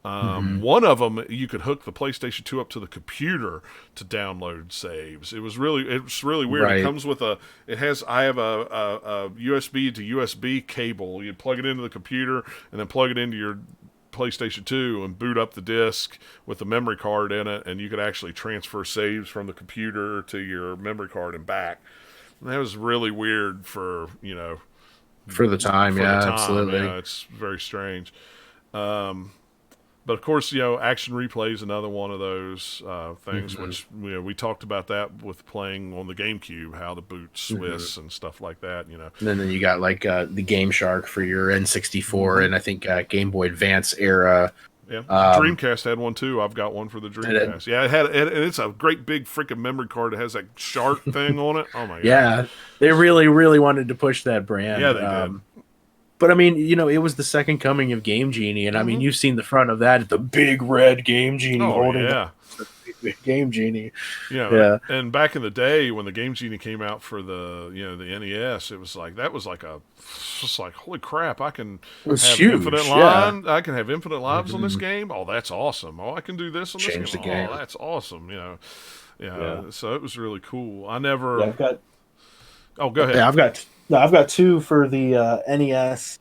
One of them, you could hook the PlayStation 2 up to the computer to download saves. It's really weird. Right. It comes with I have a USB to USB cable. You plug it into the computer and then plug it into your PlayStation 2 and boot up the disc with the memory card in it, and you could actually transfer saves from the computer to your memory card and back. And that was really weird for the time. Absolutely. It's very strange. But of course, Action Replay is another one of those things, which we talked about that with playing on the GameCube, how to boot Swiss and stuff like that. And then you got the Game Shark for your N64, and I think Game Boy Advance era. Yeah, Dreamcast had one too. I've got one for the Dreamcast. It's a great big freaking memory card that has that shark thing on it. Oh my god! Yeah, they really, really wanted to push that brand. Yeah, they did. But I mean, it was the second coming of Game Genie, and I mean, you've seen the front of that, the big red Game Genie holding the big Game Genie. Yeah. And back in the day when the Game Genie came out for the the NES, it was like holy crap! I can have infinite line. I can have infinite lives on this game. Oh, that's awesome! Oh, I can do this on this game. Oh, that's awesome! So it was really cool. I never. Yeah, I've got. Oh, go ahead. Yeah, I've got two for the NES.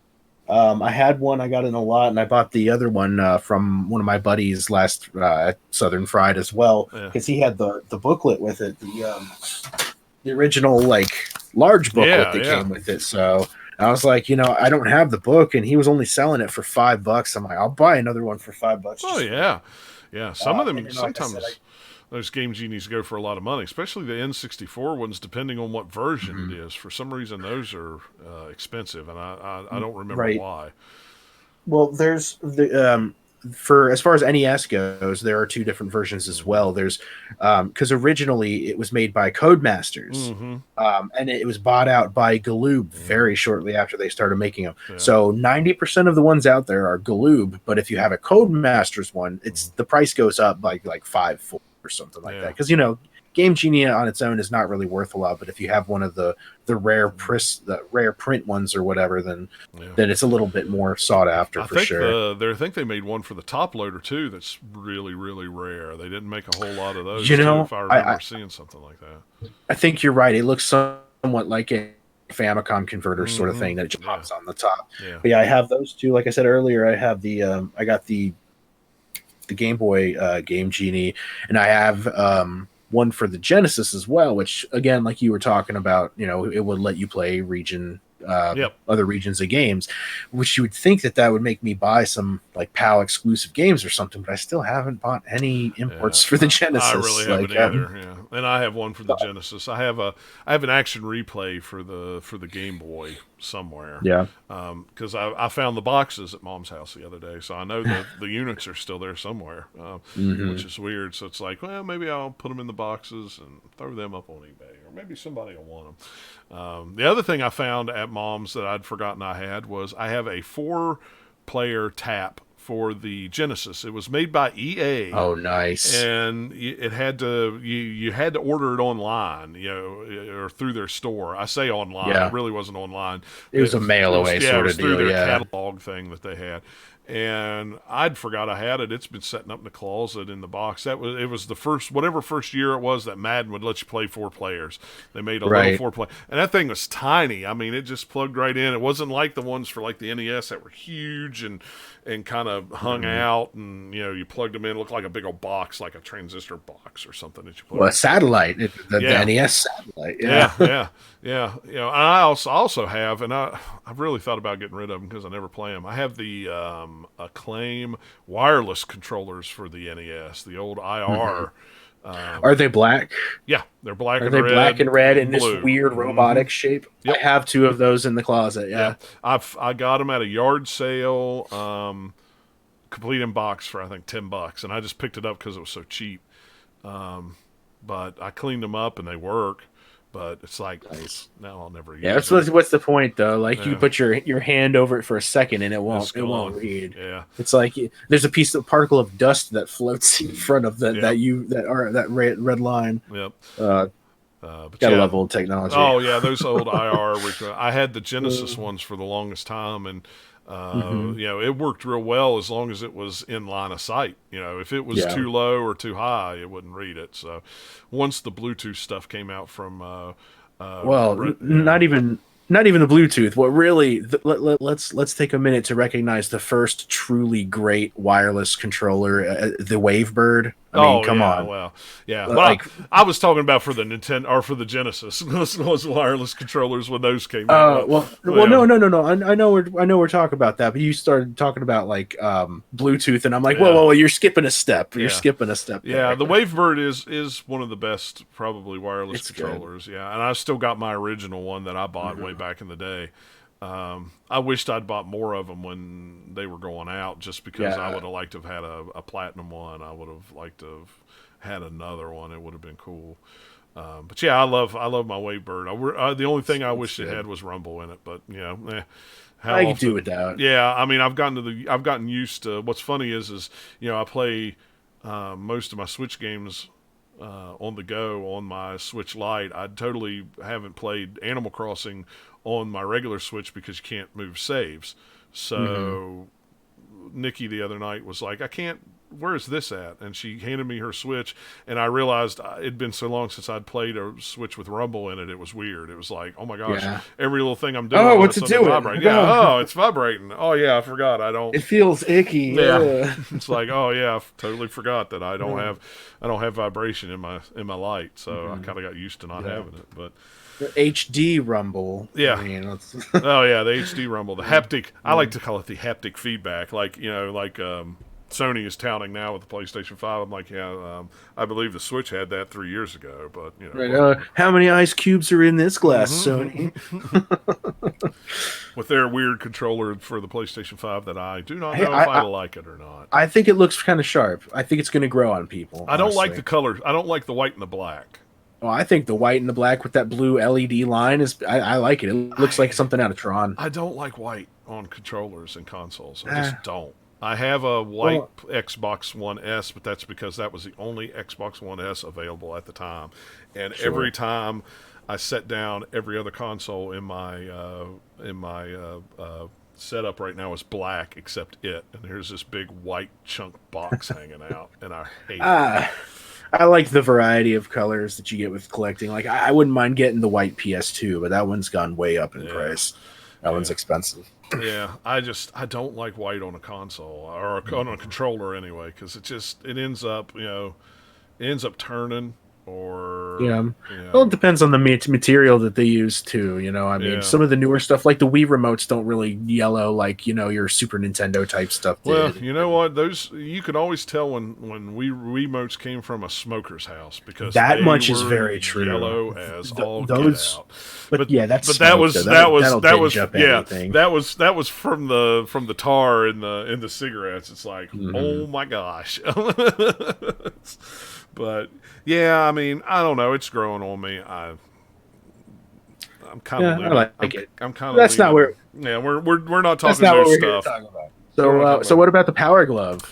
I had one I got in a lot, and I bought the other one from one of my buddies last at Southern Fried as well, because he had the booklet with it, the original large booklet that came with it. So I was like, I don't have the book, and he was only selling it for $5. I'm like, I'll buy another one for $5. Oh yeah. Some of them sometimes. Those Game Genies go for a lot of money, especially the N64 ones, depending on what version it is. For some reason, those are expensive, and I don't remember why. Well, there's for as far as NES goes, there are two different versions as well. There's because originally it was made by Codemasters, and it was bought out by Galoob very shortly after they started making them. Yeah. So 90% of the ones out there are Galoob, but if you have a Codemasters one, it's the price goes up by like 5-4. or something like that. Because Game Genie on its own is not really worth a lot, but if you have one of the rare print ones or whatever, then it's a little bit more sought after for sure. I think they made one for the top loader too. That's really, really rare. They didn't make a whole lot of those. If I remember seeing something like that. I think you're right. It looks somewhat like a Famicom converter sort of thing that it just pops on the top. Yeah. But I have those two. Like I said earlier, I have I got the Game Boy Game Genie, and I have one for the Genesis as well, which again, like you were talking about, it would let you play other regions of games, which you would think that would make me buy some like PAL exclusive games or something, but I still haven't bought any imports for the Genesis. I really haven't either. And I have one for the Genesis. I have an action replay for the Game Boy somewhere. Yeah. Because I found the boxes at Mom's house the other day, so I know the units are still there somewhere, which is weird. So it's like, well, maybe I'll put them in the boxes and throw them up on eBay, or maybe somebody will want them. The other thing I found at Mom's that I'd forgotten I had was I have a 4-player tap for the Genesis. It was made by EA. Oh, nice! And it had to you had to order it online, or through their store. I say online. Yeah. It really wasn't online. It was a mail away sort of deal. Through their catalog thing that they had. And I'd forgot I had it. It's been setting up in the closet in the box. It was the first year it was that Madden would let you play 4 players. They made a little 4-play, and that thing was tiny. I mean, it just plugged right in. It wasn't like the ones for like the NES that were huge and kind of hung out, and you plugged them in. It looked like a big old box, like a transistor box or something that you plugged. Well, a satellite, the NES satellite. Yeah. I also have, and I've really thought about getting rid of them because I never play them. I have the Acclaim wireless controllers for the NES, the old IR. Are they black? Yeah, they're black. Are they black and red in this weird robotic shape? Yep. I have 2 of those in the closet. Yeah. I got them at a yard sale, complete in box for I think $10, and I just picked it up because it was so cheap. But I cleaned them up and they work. But it's like, nice. No, I'll never use it. Yeah, what's the point though? Like you put your hand over it for a second and it won't read. Yeah, it's like there's a particle of dust that floats in front of that red line. Yep. Gotta love old technology. Oh yeah, those old IR. I had the Genesis ones for the longest time, and it worked real well as long as it was in line of sight. If it was too low or too high, it wouldn't read it. So once the Bluetooth stuff came out from not even the Bluetooth. What really let's take a minute to recognize the first truly great wireless controller, the Wavebird. I mean, come on. Well, yeah. But I was talking about for the Nintendo or for the Genesis. Those wireless controllers when those came out. No. I know we're talking about that, but you started talking about like Bluetooth, and I'm like, whoa, you're skipping a step. You're skipping a step. Yeah, the Wavebird is one of the best probably wireless controllers. Good. Yeah, and I still got my original one that I bought way back in the day. I wished I'd bought more of them when they were going out, just because I would have liked to have had a platinum one. I would have liked to have had another one. It would have been cool. But yeah, I love my Wavebird. The only thing I wish it had was Rumble in it, but I can do without. Yeah, I mean, I've gotten used to. What's funny is I play most of my Switch games on the go on my Switch Lite. I totally haven't played Animal Crossing on my regular Switch because you can't move saves. So Nikki the other night was like, where is this at? And she handed me her Switch, and I realized it'd been so long since I'd played a Switch with Rumble in it. It was weird. It was like, oh my gosh, every little thing I'm doing. Oh, what's it doing? Yeah, it's vibrating. Oh yeah, I forgot. I don't. It feels icky. Yeah, it's like, oh yeah, I totally forgot that I don't have vibration in my light. So I kind of got used to not having it, but. The HD Rumble. Yeah. I mean, oh yeah, the HD Rumble, the haptic. I like to call it the haptic feedback. Like Sony is touting now with the PlayStation 5. I'm like, I believe the Switch had that 3 years ago, but Right, how many ice cubes are in this glass, Sony? With their weird controller for the PlayStation 5 that I do not know if I like it or not. I think it looks kind of sharp. I think it's going to grow on people. I don't like the color. I don't like the white and the black. Oh, I think the white and the black with that blue LED line I like it. It looks like something out of Tron. I don't like white on controllers and consoles. I just don't. I have a white Xbox One S, but that's because that was the only Xbox One S available at the time. And every time I set down, every other console in my setup right now is black except it. And here's this big white chunk box hanging out, and I hate it. I like the variety of colors that you get with collecting. Like, I wouldn't mind getting the white PS2, but that one's gone way up in price. That one's expensive. Yeah, I don't like white on a console or on a controller anyway, because it ends up turning or Well, it depends on the material that they use too. I mean, some of the newer stuff like the Wii remotes don't really yellow like your Super Nintendo type stuff did. Well, you know what? Those you can always tell when Wii remotes came from a smoker's house, because that much is very true. Yellow as all those, get out. But yeah, that was from the tar in the cigarettes. It's like, oh my gosh. But yeah, I mean, I don't know. It's growing on me. I'm kind of. I like it. I'm kind of. That's not where. Yeah, we're not talking that's not new what we're stuff. Here to talk about. So what about the Power Glove?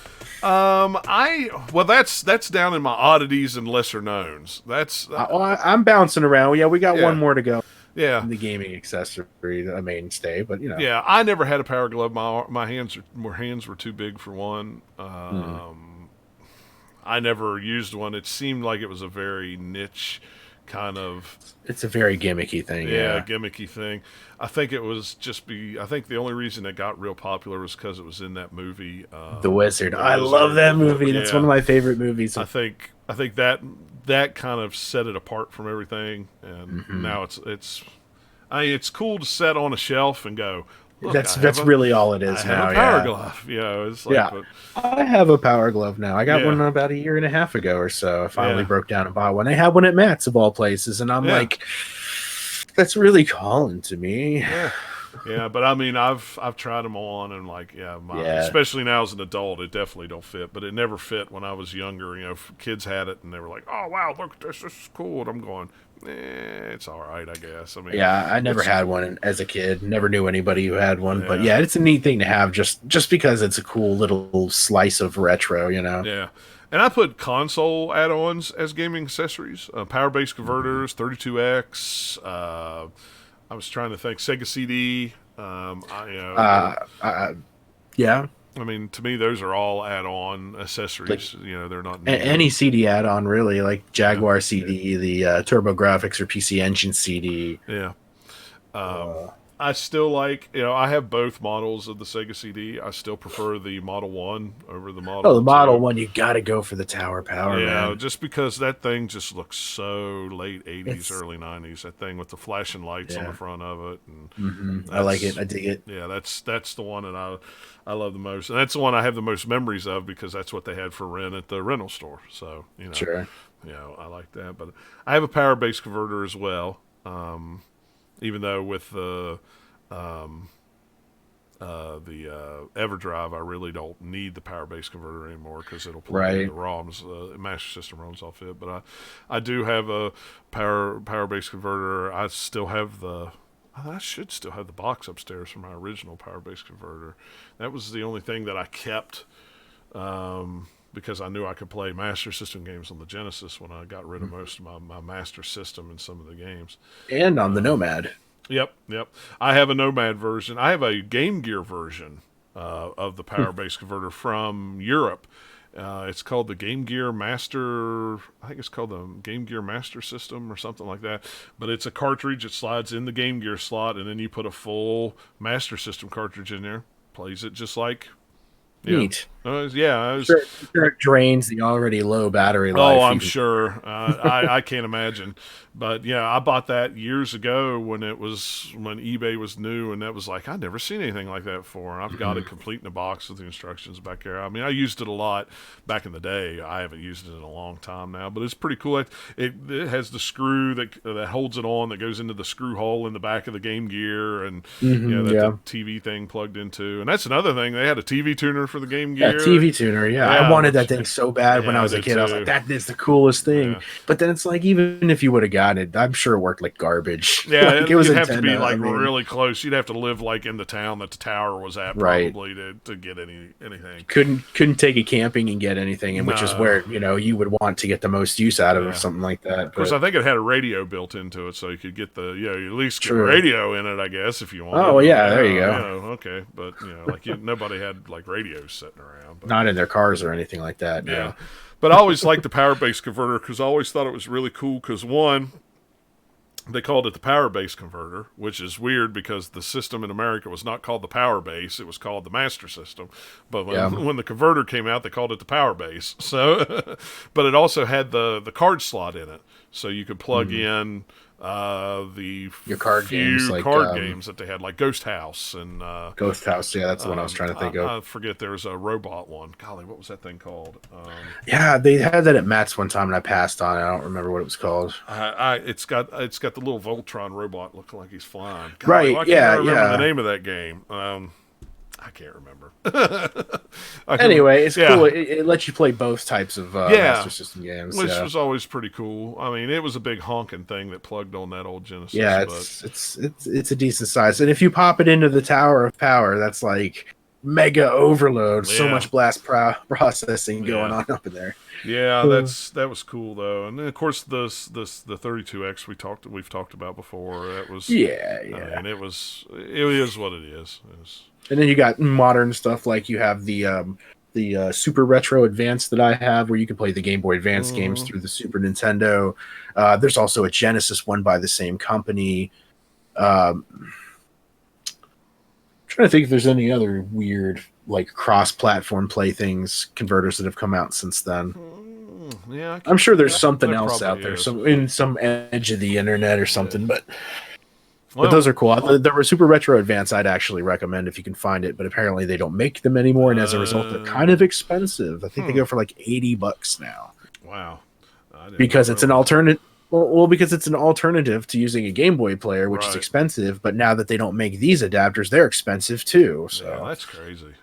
That's down in my oddities and lesser knowns. That's I'm bouncing around. Yeah, we got one more to go. Yeah, in the gaming accessory, a mainstay, but Yeah, I never had a Power Glove. My hands were too big for one. I never used one. It seemed like it was a very niche kind of. It's a very gimmicky thing. Yeah, gimmicky thing. I think it was I think the only reason it got real popular was because it was in that movie, The Wizard. I love that movie. That's one of my favorite movies. I think that kind of set it apart from everything, and now it's cool to set on a shelf and go. Look, that's really all it is now. I have a Power Glove. It's like, I have a Power Glove now. I got one about a year and a half ago or so. I finally broke down and bought one. They had one at Matt's of all places, and I'm like, that's really calling to me. Yeah, but I mean, I've tried them on, and like, especially now as an adult, it definitely don't fit. But it never fit when I was younger. Kids had it, and they were like, "Oh wow, look at this! This is cool." And I'm going, it's all right, I guess. I mean, I never had one as a kid. Never knew anybody who had one, but it's a neat thing to have, just because it's a cool little slice of retro, Yeah. And I put console add-ons as gaming accessories, power base converters, 32X. I was trying to think, Sega CD. Yeah. I mean, to me, those are all add-on accessories. They're not any CD add-on, really, like Jaguar CD, the TurboGrafx or PC Engine CD. Yeah. I still like, I have both models of the Sega CD. I still prefer the Model 1 over the Model 2. Oh, the Model 1, you got to go for the Tower Power, man. Just because that thing just looks so late 80s, early 90s. That thing with the flashing lights on the front of it. And I like it. I dig it. Yeah, that's the one that I love the most. And that's the one I have the most memories of, because that's what they had for rent at the rental store. So, Sure. I like that. But I have a power base converter as well. Even though with the EverDrive, I really don't need the power base converter anymore, because it'll play the ROMs. Master System runs off it. But I do have a power base converter. I should still have the box upstairs from my original power base converter. That was the only thing that I kept. Because I knew I could play Master System games on the Genesis when I got rid of most of my Master System in some of the games. And on the Nomad. Yep. I have a Nomad version. I have a Game Gear version of the Power Base Converter from Europe. It's called the Game Gear Master. I think it's called the Game Gear Master System or something like that. But it's a cartridge. It slides in the Game Gear slot, and then you put a full Master System cartridge in there. Plays it just like... Neat. Sure it drains the already low battery life. Oh, I'm sure. I can't imagine. But I bought that years ago when eBay was new, and that was like, I'd never seen anything like that before. And I've got it complete in a box with the instructions back there. I mean, I used it a lot back in the day. I haven't used it in a long time now, but it's pretty cool. It has the screw that holds it on, that goes into the screw hole in the back of the Game Gear, and the TV thing plugged into. And that's another thing. They had a TV tuner for the Game Yeah, Gear. TV tuner. Yeah, I wanted that thing so bad when I was a kid. Too. I was like, that is the coolest thing. Yeah. But then it's like, even if you would have gotten it, I'm sure it worked like garbage. Yeah, like, it was you'd Nintendo, have to be like really close. You'd have to live like in the town that the tower was at, probably to get anything. Couldn't take it camping and get anything, and which is where you would want to get the most use out of it or something like that. Of course, I think it had a radio built into it, so you could get the at least get a radio in it, I guess, if you want. Oh yeah, there you go. Okay, but like nobody had like radios sitting around. But, not in their cars or anything like that. Yeah, no. But I always liked the power base converter because I always thought it was really cool. Because one, they called it the power base converter, which is weird because the system in America was not called the power base; it was called the master system. But when the converter came out, they called it the power base. So, but it also had the card slot in it, so you could plug in your card games, like games that they had, like Ghost House and Ghost House. Yeah, that's the one I was trying to think of. I forget, there was a robot one. Golly, what was that thing called? Yeah, they had that at Matt's one time, and I passed on it. I don't remember what it was called. It's got the little Voltron robot looking like he's flying. Golly, right? I can't remember the name of that game. I can't remember. Anyway, it's cool. It lets you play both types of Master System games, which was always pretty cool. I mean, it was a big honking thing that plugged on that old Genesis. Yeah, it's a decent size, and if you pop it into the Tower of Power, that's like mega overload. Yeah. So much blast processing going on up in there. Yeah, that was cool though, and then of course the 32X we've talked about before. That was yeah. I mean, it is what it is. And then you got modern stuff like you have the Super Retro Advance that I have, where you can play the Game Boy Advance games through the Super Nintendo. There's also a Genesis one by the same company. I'm trying to think if there's any other weird like cross-platform converters that have come out since then. Yeah, I'm sure there's something else out there, in some edge of the internet or something, but those are cool. The Super Retro Advance I'd actually recommend if you can find it, but apparently they don't make them anymore, and as a result, they're kind of expensive. I think they go for like $80 now. Wow! Because it's an alternative. Well, because it's an alternative to using a Game Boy player, which is expensive. But now that they don't make these adapters, they're expensive too. So that's crazy.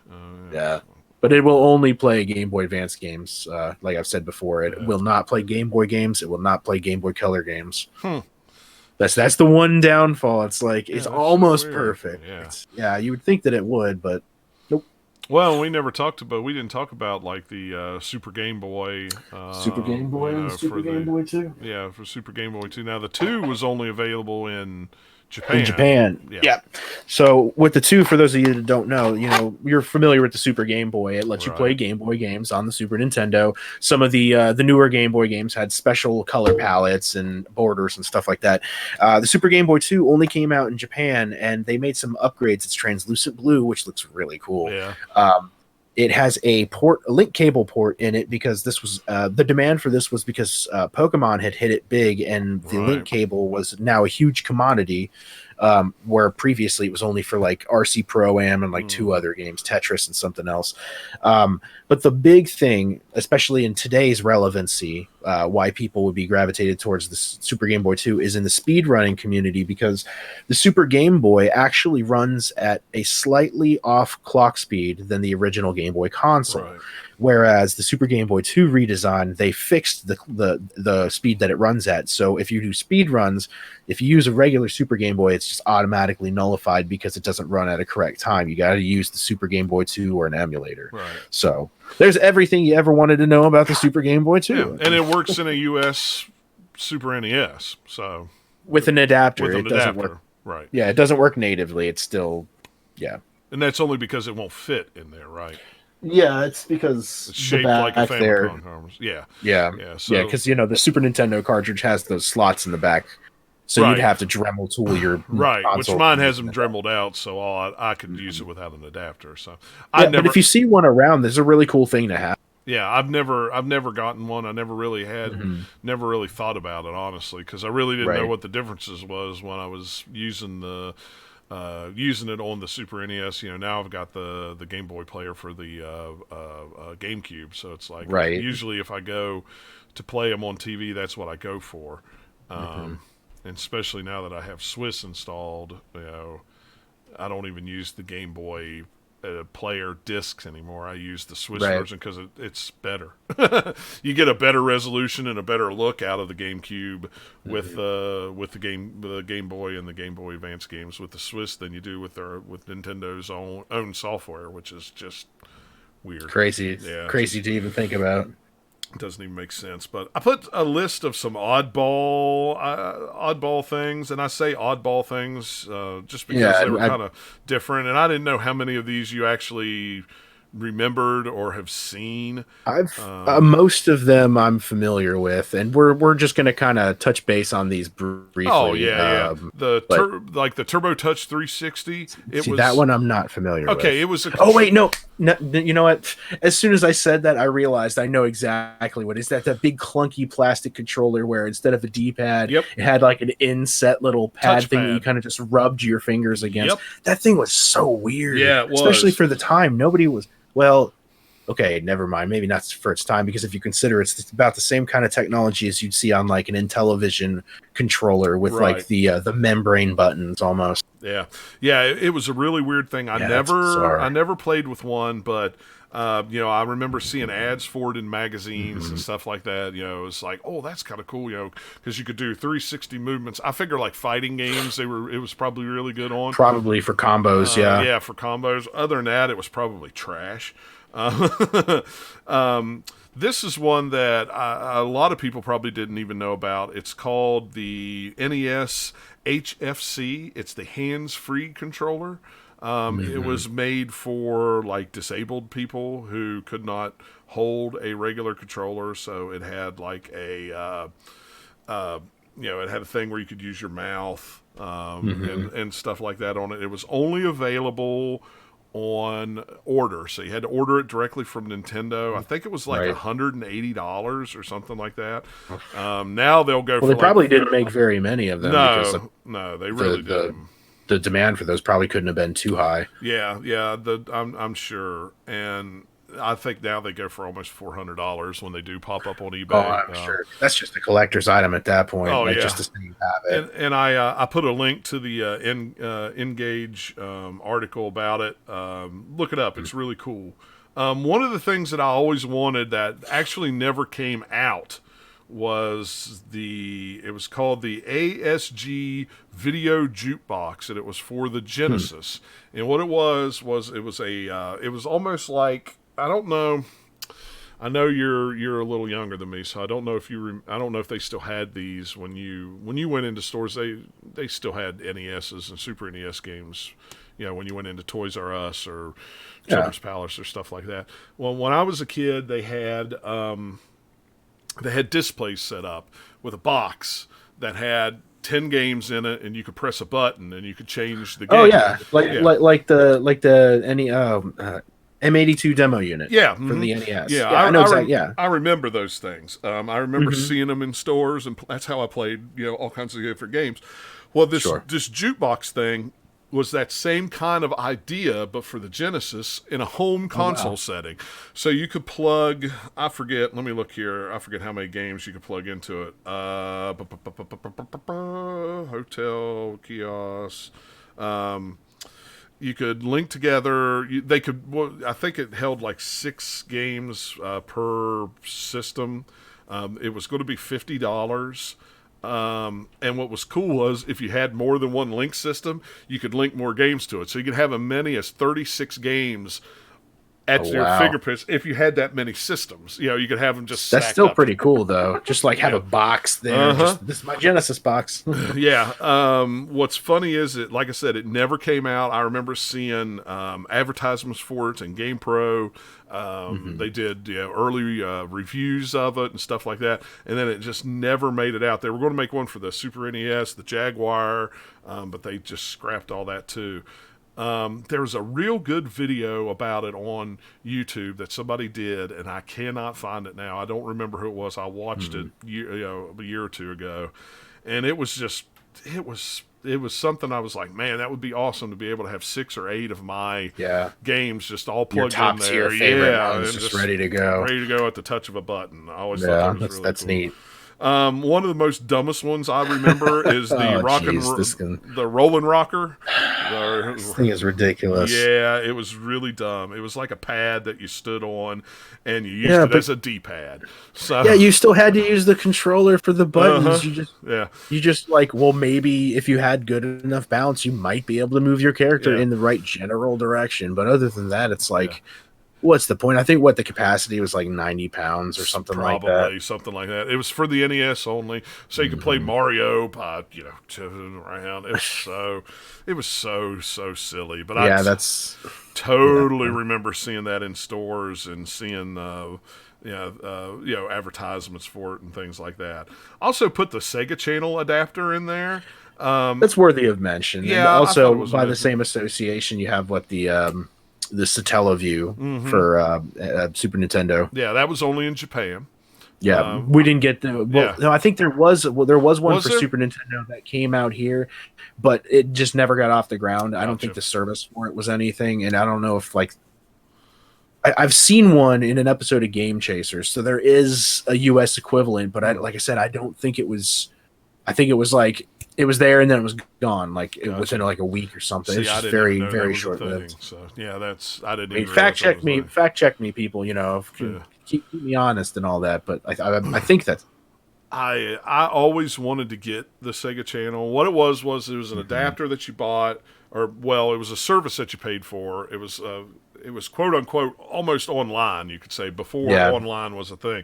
Yeah. But it will only play Game Boy Advance games. Like I've said before, it will not play Game Boy games. It will not play Game Boy Color games. That's the one downfall. It's like it's almost perfect. Yeah, you would think that it would, but nope. Well, we didn't talk about like the Super Game Boy. Super Game Boy and Super Game Boy 2. Yeah, for Super Game Boy 2. Now the 2 was only available in Japan. In Japan, yeah. So with the 2, for those of you that don't know, you're familiar with the Super Game Boy. It lets you play Game Boy games on the Super Nintendo. Some of the newer Game Boy games had special color palettes and borders and stuff like that. The Super Game Boy 2 only came out in Japan, and they made some upgrades. It's translucent blue, which looks really cool. Yeah. It has a link cable port in it because this was the demand for this was because Pokemon had hit it big, and the link cable was now a huge commodity, where previously it was only for like RC Pro-Am and like 2 other games, Tetris and something else. But the big thing, especially in today's relevancy, why people would be gravitated towards the Super Game Boy 2 is in the speedrunning community, because the Super Game Boy actually runs at a slightly off clock speed than the original Game Boy console. Right. Whereas the Super Game Boy 2 redesign, they fixed the speed that it runs at. So if you do speed runs, if you use a regular Super Game Boy, it's just automatically nullified because it doesn't run at a correct time. You got to use the Super Game Boy 2 or an emulator. Right. So there's everything you ever wanted to know about the Super Game Boy 2. Yeah, and it works in a US Super NES. So with an adapter, it doesn't work. Right. Yeah, it doesn't work natively. It's still, And that's only because it won't fit in there, right? Yeah, it's because it's shaped like a Famicom cartridge. Yeah. Because the Super Nintendo cartridge has those slots in the back, so you'd have to Dremel tool your console. Which mine has them dremeled out, so I could use it without an adapter. So, but if you see one around, there's a really cool thing to have. Yeah, I've never gotten one. I never really never really thought about it, honestly, because I really didn't know what the differences was when I was using it on the Super NES. Now I've got the Game Boy player for the GameCube, so it's like usually if I go to play them on TV, that's what I go for. And especially now that I have Swiss installed, I don't even use the Game Boy player discs anymore. I use the Swiss Right. version because it's better. You get a better resolution and a better look out of the GameCube with the Game Boy and the Game Boy Advance games with the Swiss than you do with Nintendo's own software, which is just weird. Crazy. Yeah, Crazy to even think about. doesn't even make sense. But I put a list of some oddball things, and I say oddball things just because they were kind of different, and I didn't know how many of these you actually remembered or have seen. I've most of them I'm familiar with, and we're just going to kind of touch base on these briefly. Oh yeah, like the Turbo Touch 360. That one I'm not familiar with. Okay, it was. No, you know what? As soon as I said that, I realized I know exactly what is that. That big clunky plastic controller where instead of a D-pad, it had like an inset little pad thing that you kind of just rubbed your fingers against. That thing was so weird. Yeah, it was. Especially for the time. Nobody was. Well, okay, never mind. Maybe not for its time, because if you consider it's about the same kind of technology as you'd see on like an Intellivision controller with like the membrane buttons almost. Yeah, it was a really weird thing. I never played with one, but I remember seeing ads for it in magazines and stuff like that. You know, it's like, oh, that's kind of cool. You know, because you could do 360 movements. I figure like fighting games, it was probably really good on. Probably for combos, yeah, for combos. Other than that, it was probably trash. This is one that a lot of people probably didn't even know about. It's called the NES HFC. It's the hands-free controller. It was made for like disabled people who could not hold a regular controller, so it had like it had a thing where you could use your mouth and stuff like that on it. It was only available on order, so you had to order it directly from Nintendo. I think it was like $180 or something like that. Now they'll go. Well, they probably didn't make very many of them. No, they really didn't. The demand for those probably couldn't have been too high. Yeah. I'm sure, and I think now they go for almost $400 when they do pop up on eBay. Oh, I'm sure. That's just a collector's item at that point. Just to see you have it. And I put a link to the Engage article about it. Look it up. It's really cool. One of the things that I always wanted that actually never came out was it was called the ASG Video Jukebox, and it was for the Genesis. And what it was it was almost like, I don't know. I know you're a little younger than me, so I don't know if I don't know if they still had these when you went into stores. They still had NESs and Super NES games. You know, when you went into Toys R Us or Children's Palace or stuff like that. Well, when I was a kid, they had displays set up with a box that had 10 games in it, and you could press a button and you could change the game. Oh yeah, like the M82 demo unit. Yeah, for the NES. Yeah, I know exactly. Yeah, I remember those things. I remember seeing them in stores, and that's how I played. All kinds of different games. Well, this jukebox thing was that same kind of idea, but for the Genesis in a home console setting. So you could plug, let me look here. I forget how many games you could plug into it. Hotel, kiosk. You could link together. I think it held like 6 games per system. It was going to be $50. And what was cool was if you had more than one link system, you could link more games to it. So you could have as many as 36 games at your fingerprints if you had that many systems. You could have them just stacked That's still up. Pretty cool, though. Just like have a box there. This is my Genesis box. Yeah. What's funny is that, like I said, it never came out. I remember seeing advertisements for it in GamePro. They did early reviews of it and stuff like that, and then it just never made it out. They were going to make one for the Super NES, the Jaguar, but they just scrapped all that too. There's a real good video about it on YouTube that somebody did, and I cannot find it now. I don't remember who it was. I watched it a year or two ago, and it was something I was like, man, that would be awesome to be able to have 6 or 8 of my games just all plugged in there. Favorite ones just ready to go. Ready to go at the touch of a button. I always thought that was really that's cool. neat. One of the most dumbest ones I remember is the the Rolling Rocker. This thing is ridiculous. Yeah, it was really dumb. It was like a pad that you stood on, and you used it as a D-pad. So yeah, you still had to use the controller for the buttons. You just like, well, maybe if you had good enough balance, you might be able to move your character in the right general direction. But other than that, it's like, what's the point? I think the capacity was like 90 pounds or something like that. Probably something like that. It was for the NES only, so you could play Mario by turning around. It was so silly. But that's totally remember seeing that in stores and seeing advertisements for it and things like that. Also put the Sega Channel adapter in there. That's worthy of mention. Yeah. And also, by the same association, you have the Satellaview for Super Nintendo. Yeah, that was only in Japan. Yeah, we didn't get the. No, I think there was one for Super Nintendo that came out here, but it just never got off the ground. I don't think the service for it was anything, and I don't know if I've seen one in an episode of Game Chasers, so there is a U.S. equivalent, but like I said, I don't think it was. I think it was it was there and then it was gone, within a week or something. It's just very, very short lived. So yeah, I didn't. Fact check me, people. Keep me honest and all that. But I think that I always wanted to get the Sega Channel. What it was an adapter that you bought, it was a service that you paid for. It was quote unquote almost online, you could say, before online was a thing.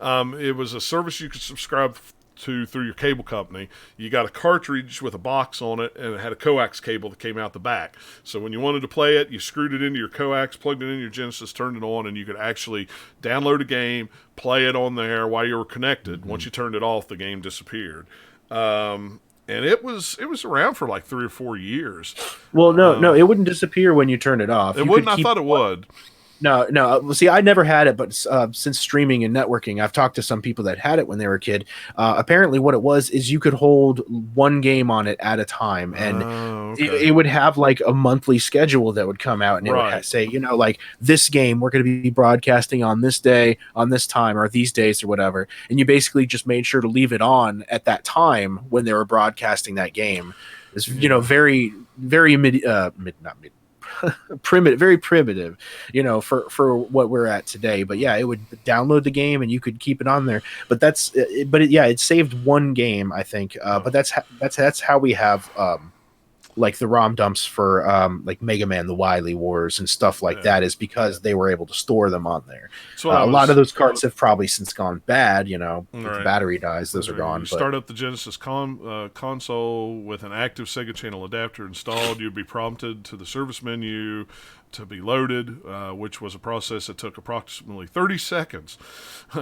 It was a service you could subscribe to through your cable company. You got a cartridge with a box on it, and it had a coax cable that came out the back. So when you wanted to play it, you screwed it into your coax, plugged it into your Genesis, turned it on, and you could actually download a game, play it on there while you were connected. Once you turned it off, the game disappeared. And it was around for like 3 or 4 years. Well, no, it wouldn't disappear when you turned it off. It wouldn't. I thought it would. No. See, I never had it, but since streaming and networking, I've talked to some people that had it when they were a kid. Apparently, what it was is you could hold one game on it at a time, and it would have a monthly schedule that would come out, and it would say, this game we're going to be broadcasting on this day, on this time, or these days, or whatever. And you basically just made sure to leave it on at that time when they were broadcasting that game. It's very, very primitive, very primitive, for what we're at today. But yeah, it would download the game and you could keep it on there. But it saved one game, I think. But that's how we have the ROM dumps for Mega Man, the Wily Wars and stuff like that, is because they were able to store them on there. So a lot of those carts have probably since gone bad. If the battery dies, those are gone. You start up the Genesis console with an active Sega Channel adapter installed. You'd be prompted to the service menu to be loaded, which was a process that took approximately 30 seconds.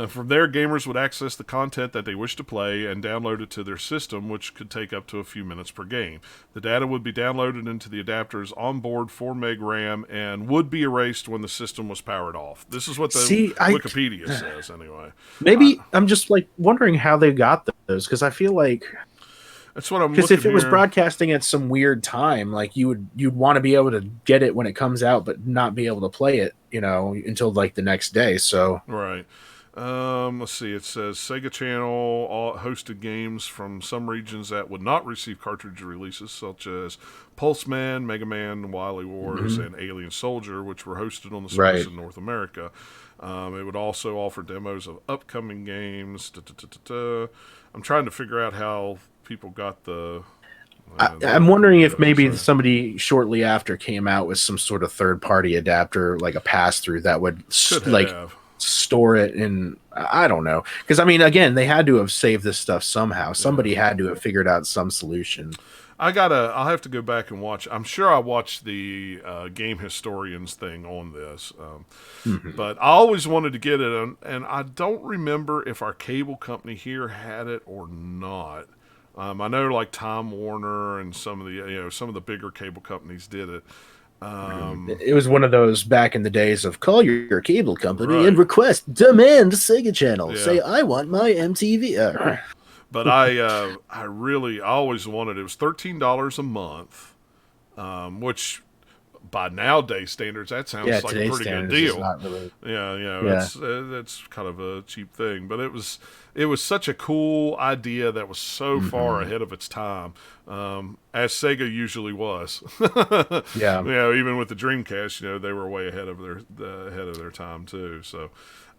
From there, gamers would access the content that they wish to play and download it to their system, which could take up to a few minutes per game. The data would be downloaded into the adapter's onboard 4 meg RAM and would be erased when the system was powered off. This is what Wikipedia says, anyway. Maybe I'm just wondering how they got those, because I feel like that's what I'm. Because if it was broadcasting at some weird time, you'd want to be able to get it when it comes out, but not be able to play it, until the next day. So right. Let's see. It says Sega Channel hosted games from some regions that would not receive cartridge releases, such as Pulse Man, Mega Man, Wily Wars, and Alien Soldier, which were hosted on the service in North America. It would also offer demos of upcoming games. I'm trying to figure out how people got the. I'm wondering if maybe somebody shortly after came out with some sort of third-party adapter, like a pass-through that would store it in. I don't know, because again, they had to have saved this stuff somehow. Somebody had to have figured out some solution. I'll have to go back and watch. I'm sure I watched the Game Historians thing on this, but I always wanted to get it, and I don't remember if our cable company here had it or not. I know Time Warner and some of the bigger cable companies did it. It was one of those back in the days of call your cable company and demand Sega Channel. Say I want my MTV. But I always wanted it. It was $13 a month, which by nowadays standards, that sounds like a pretty good deal. Really, it's kind of a cheap thing, but it was such a cool idea that was so far ahead of its time, as Sega usually was. Even with the Dreamcast, they were way ahead of their time too. So.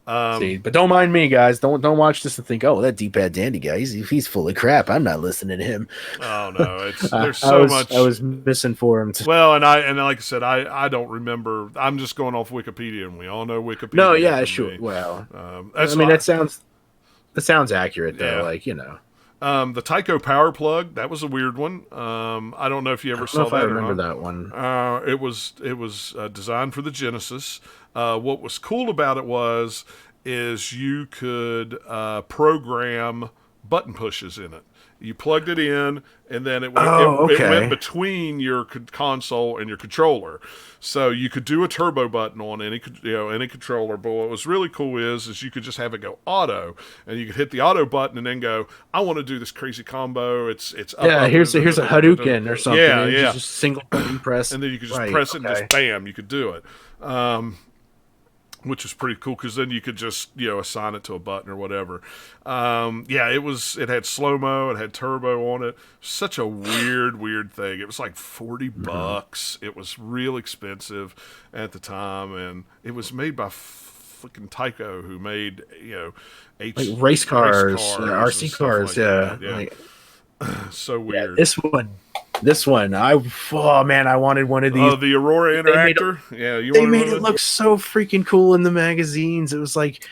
But don't mind me, guys. Don't watch this and think, oh, that D-pad dandy guy, he's full of crap. I'm not listening to him. Oh no, there's so much. I was misinformed. Well, and like I said, I don't remember. I'm just going off Wikipedia, and we all know Wikipedia. No, yeah, sure. Well, that sounds accurate though. The Tyco power plug, that was a weird one. I don't know if you ever saw that. I remember that one. It was designed for the Genesis. What was cool about it is you could program button pushes in it. You plugged it in, and then it went between your console and your controller. So you could do a turbo button on any controller. But what was really cool is you could just have it go auto, and you could hit the auto button and then go, I want to do this crazy combo. It's up, here's a Hadouken or something. Yeah. Just single button press, and then you could just press it and just bam, you could do it. Which is pretty cool because then you could just assign it to a button or whatever. It had slow-mo, it had turbo on it. Such a weird thing. It was like $40. It was real expensive at the time, and it was made by fucking Tyco, who made race cars, RC cars. So weird. This one, I wanted one of these. The Aurora Interactor. They made it look so freaking cool in the magazines. It was like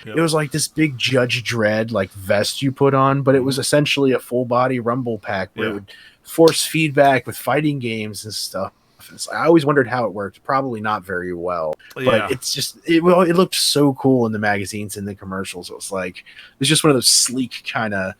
this big Judge Dredd vest you put on, but it was essentially a full body rumble pack where it would force feedback with fighting games and stuff. I always wondered how it worked. Probably not very well, but it looked so cool in the magazines and the commercials. It was just one of those sleek kind of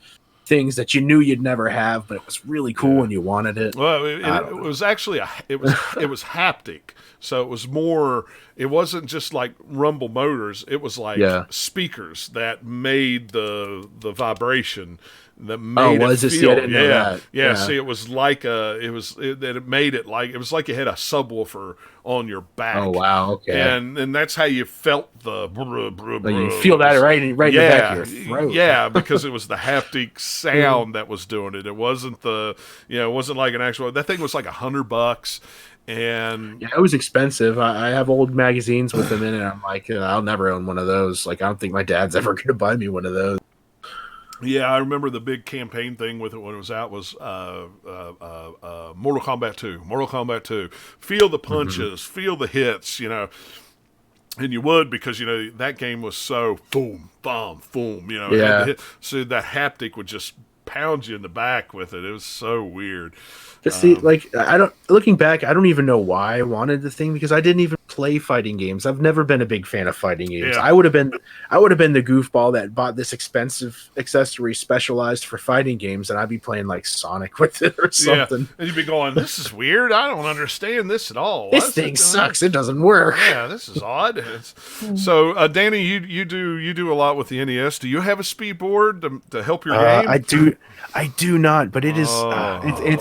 things that you knew you'd never have, but it was really cool and you wanted it. Well, it was actually it was haptic, so it was more. It wasn't just like rumble motors. It was like speakers that made the vibration that made it feel. I didn't know that. Yeah. See, it was like it made it like it was like you had a subwoofer on your back. Oh wow, okay. And that's how you felt the. You feel that right in the back of your throat. Yeah, because it was the haptic sound that was doing it. It wasn't it wasn't like an actual. That thing was like $100. And it was expensive. I have old magazines with them in it. I'm like, I'll never own one of those. I don't think my dad's ever going to buy me one of those. Yeah, I remember the big campaign thing with it when it was out was Mortal Kombat 2. Mortal Kombat 2. Feel the punches, feel the hits, And you would because, that game was so boom, boom, boom, So that haptic would just pound you in the back with it. It was so weird. See, looking back, I don't even know why I wanted the thing because I didn't even play fighting games. I've never been a big fan of fighting games. Yeah. I would have been the goofball that bought this expensive accessory specialized for fighting games, and I'd be playing like Sonic with it or something. And you'd be going, "This is weird. I don't understand this at all. This thing sucks. It doesn't work. Yeah, this is odd." So, Danny, you do a lot with the NES. Do you have a speed board to help your game? I do not, but it is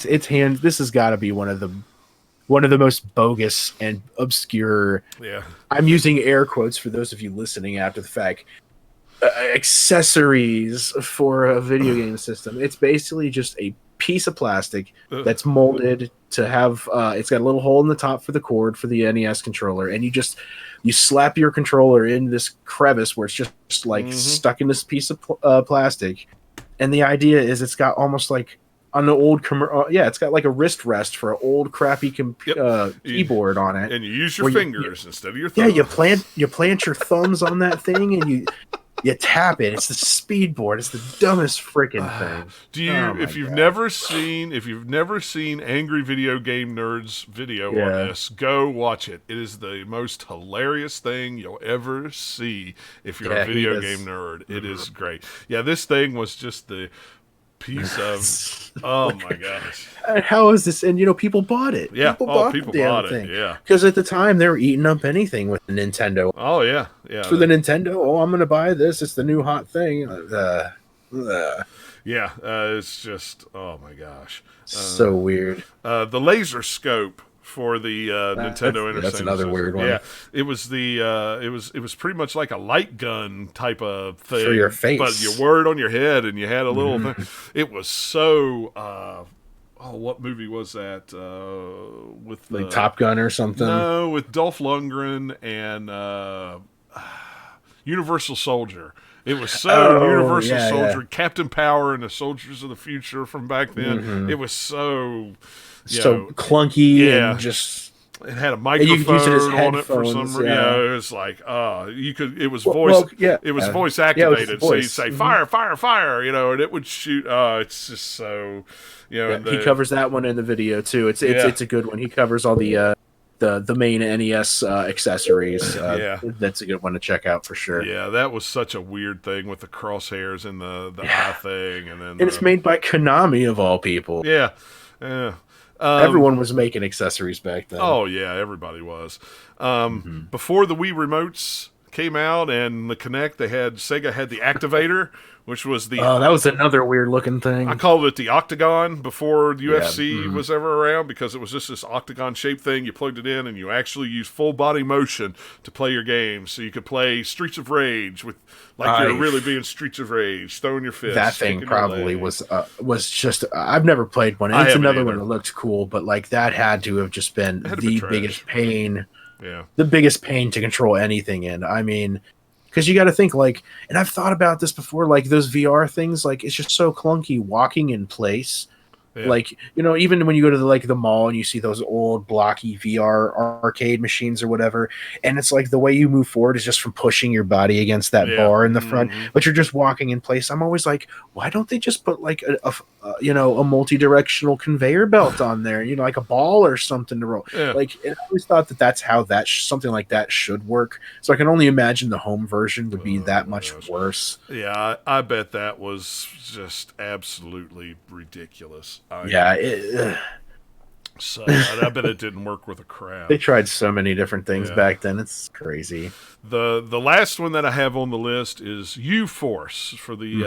it's hands. This has got to be one of the most bogus and obscure. Yeah, I'm using air quotes for those of you listening after the fact. Accessories for a video game system. It's basically just a piece of plastic that's molded to have. It's got a little hole in the top for the cord for the NES controller, and you slap your controller in this crevice where it's just stuck in this piece of plastic. And the idea is it's got almost like on the old it's got like a wrist rest for an old crappy keyboard on it, and you use your fingers instead of your thumbs. Yeah, you plant your thumbs on that thing, and you tap it. It's the speed board. It's the dumbest freaking thing. If you've never seen Angry Video Game Nerds video on this, go watch it. It is the most hilarious thing you'll ever see if you're a video game nerd. It is great. Yeah, this thing was just the piece of oh my gosh. How is this? And people bought it. Yeah, people bought it. Thing. Yeah, because at the time they were eating up anything with the Nintendo. Oh yeah. For the Nintendo, I'm gonna buy this. It's the new hot thing. It's just oh my gosh, so weird. The laser scope for the Nintendo Entertainment That's another System. weird one. Yeah, it was it was pretty much like a light gun type of thing for your face, but you wore it on your head, and you had a little thing. It was so. What movie was that? With like Top Gun or something? No, with Dolph Lundgren and Universal Soldier. It was so Universal Soldier, Captain Power, and the Soldiers of the Future from back then. It was so clunky and just. It had a microphone on it for some reason. It was like, you could. It was voice. It was voice activated. So you'd say fire, fire, fire. And it would shoot. It's just so. He covers that one in the video too. It's a good one. He covers all the main NES accessories. That's a good one to check out for sure. Yeah, that was such a weird thing with the crosshairs and the eye thing, and then it's made by Konami of all people. Yeah. Everyone was making accessories back then. Oh yeah, everybody was. Before the Wii remotes came out and the Kinect, Sega had the Activator, which was the that was another weird looking thing. I called it the Octagon before the UFC was ever around, because it was just this octagon shaped thing. You plugged it in and you actually used full body motion to play your games. So you could play Streets of Rage with you're really being Streets of Rage, throwing your fist. That thing probably was just. I've never played one. It's another one that looked cool, but that had to have just been the biggest pain. Yeah, the biggest pain to control anything in. I mean, because you got to think and I've thought about this before. Those VR things, it's just so clunky walking in place. Yeah. Even when you go to the mall and you see those old blocky VR arcade machines or whatever, and it's the way you move forward is just from pushing your body against that bar in the front, but you're just walking in place. I'm always why don't they just put a multi-directional conveyor belt on there, like a ball or something to roll. Yeah. I always thought that's how something like that should work. So I can only imagine the home version would be that much worse. Yeah, I bet that was just absolutely ridiculous. So I bet it didn't work with a crowd. They tried so many different things back then. It's crazy. The last one that I have on the list is U-Force for the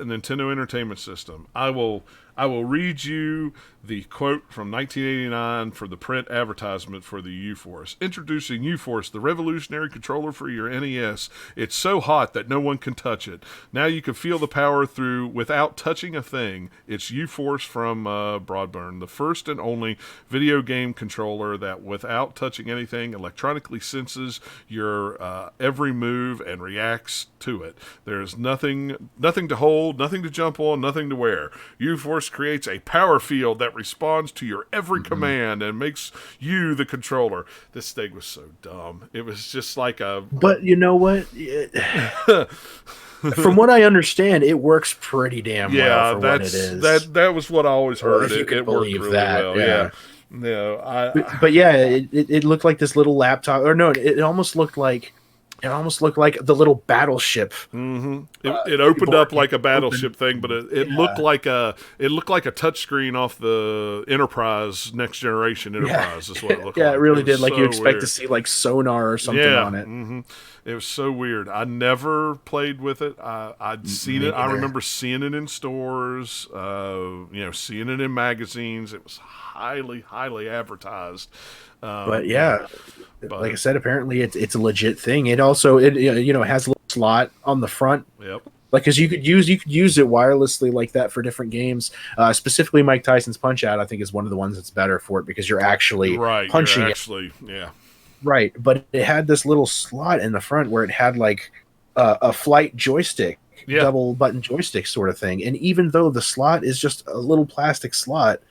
Nintendo Entertainment System. I will read you the quote from 1989 for the print advertisement for the U-Force. Introducing U-Force, the revolutionary controller for your NES. It's so hot that no one can touch it. Now you can feel the power through without touching a thing. It's U-Force from Broadburn, the first and only video game controller that, without touching anything, electronically senses your every move and reacts to it. There's nothing to hold, nothing to jump on, nothing to wear. U-Force creates a power field that responds to your every command and makes you the controller. This thing was so dumb. It was just like a... But you know what? From what I understand, it works pretty damn well for what it is. That was what I always heard. It worked really well. Yeah. No, but yeah, it looked like this little laptop. Or no, it almost looked like... It almost looked like the little battleship. It opened up like a battleship thing, but it looked like a touchscreen off the Enterprise, Next Generation Enterprise. Is what it looked like. Yeah, it really did. So You expect weird to see sonar or something on it. It was so weird. I never played with it. I'd seen it. I remember seeing it in stores. Seeing it in magazines. It was highly, highly advertised. But like I said, apparently it's a legit thing. It also has a little slot on the front. Yep. Because you could use it wirelessly like that for different games. Specifically, Mike Tyson's Punch Out, I think, is one of the ones that's better for it because you're actually punching it. Yeah. Right, but it had this little slot in the front where it had a flight joystick, double button joystick sort of thing. And even though the slot is just a little plastic slot,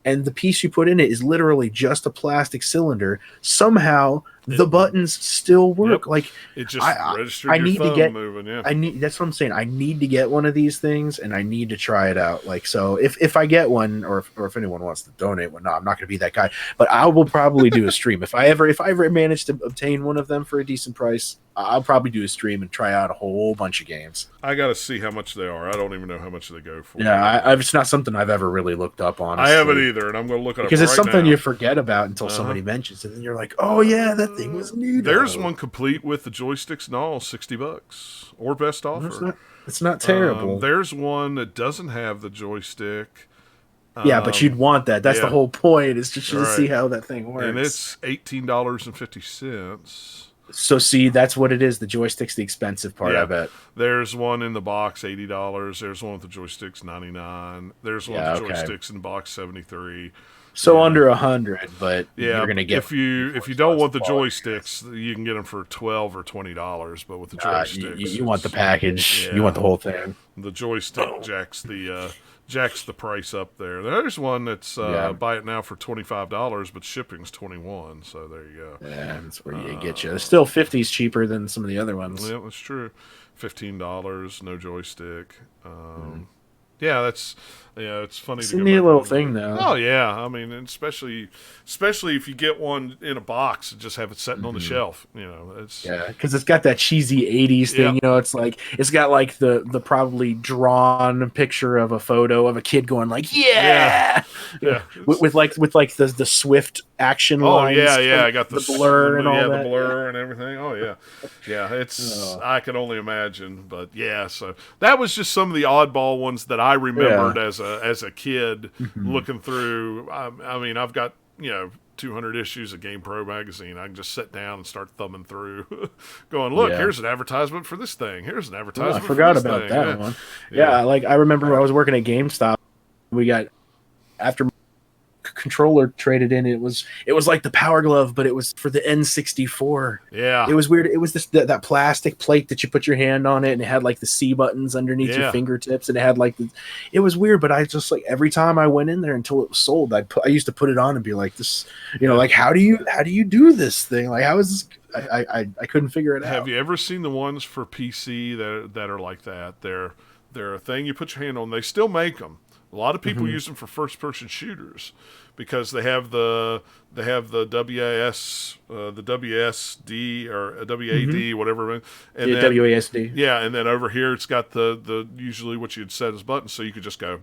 and the piece you put in it is literally just a plastic cylinder, somehow the buttons still work. Yep. It just registered your thumb moving. Yeah, that's what I'm saying. I need to get one of these things, and I need to try it out. So if I get one, or if anyone wants to donate one, no, I'm not going to be that guy. But I will probably do a stream if I ever manage to obtain one of them for a decent price. I'll probably do a stream and try out a whole bunch of games. I got to see how much they are. I don't even know how much they go for. Yeah, it's not something I've ever really looked up on. I haven't either, and I'm going to look at it because it's right something now. You forget about until somebody mentions it, and you're like, "Oh yeah, that thing was neat." There's one complete with the joysticks and all, $60 or best offer. It's not terrible. There's one that doesn't have the joystick, Yeah, but you'd want that. That's the whole point, is just to see how that thing works. And it's $18.50. So see, that's what it is. The joystick's the expensive part, I bet. There's one in the box, $80. There's one with the joysticks, $99. There's one with the joysticks in the box, $73. So under $100, but you're gonna get if you don't want the joysticks, you can get them for $12 or $20. But with the joysticks, you want the package. You want the whole thing. The joystick jacks the price up there. There's one that's buy it now for $25, but shipping's $21. So there you go. Yeah, that's where you get you. It's still 50s cheaper than some of the other ones. Yeah, that's true. $15, no joystick. Yeah, that's it's funny. It's a neat little thing, though. Oh yeah, I mean, especially if you get one in a box and just have it sitting on the shelf. It's because it's got that cheesy '80s thing. It's like it's got like the probably drawn picture of a photo of a kid going like with the swift action lines. I got the blur and all that. The blur and everything. Oh yeah. It's I can only imagine, but so that was just some of the oddball ones that I remembered as a kid looking through. I mean, I've got 200 issues of Game Pro magazine. I can just sit down and start thumbing through, going, look, here's an advertisement for this thing. Here's an advertisement. I forgot about that one. Yeah, like I remember when I was working at GameStop, we got after controller traded in. It was like the Power Glove, but it was for the N64. Yeah, it was weird. It was that plastic plate that you put your hand on it, and it had like the C buttons underneath your fingertips, and it had like it was weird. But I just like every time I went in there until it was sold, I used to put it on and be like, this, like how do you do this thing? Like how is this? I couldn't figure it out. Have you ever seen the ones for PC that are like that? They're a thing you put your hand on. They still make them. A lot of people use them for first-person shooters because they have the WAS, the WSD or WAD, whatever. And then, WASD. Yeah, and then over here it's got the usually what you'd set as buttons, so you could just go.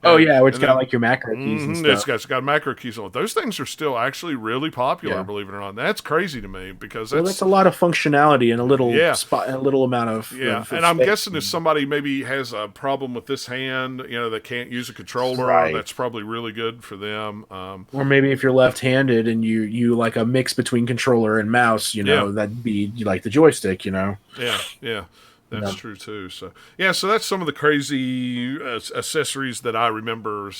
It's got like your macro keys and stuff. It's got macro keys on it. Those things are still actually really popular, believe it or not. That's crazy to me because that's a lot of functionality and a little spot and a little amount of and I'm guessing if somebody maybe has a problem with this hand, that can't use a controller, that's probably really good for them. Or maybe if you're left-handed and you like a mix between controller and mouse, that'd be like the joystick, Yeah. That's true too. So so that's some of the crazy accessories that I remember,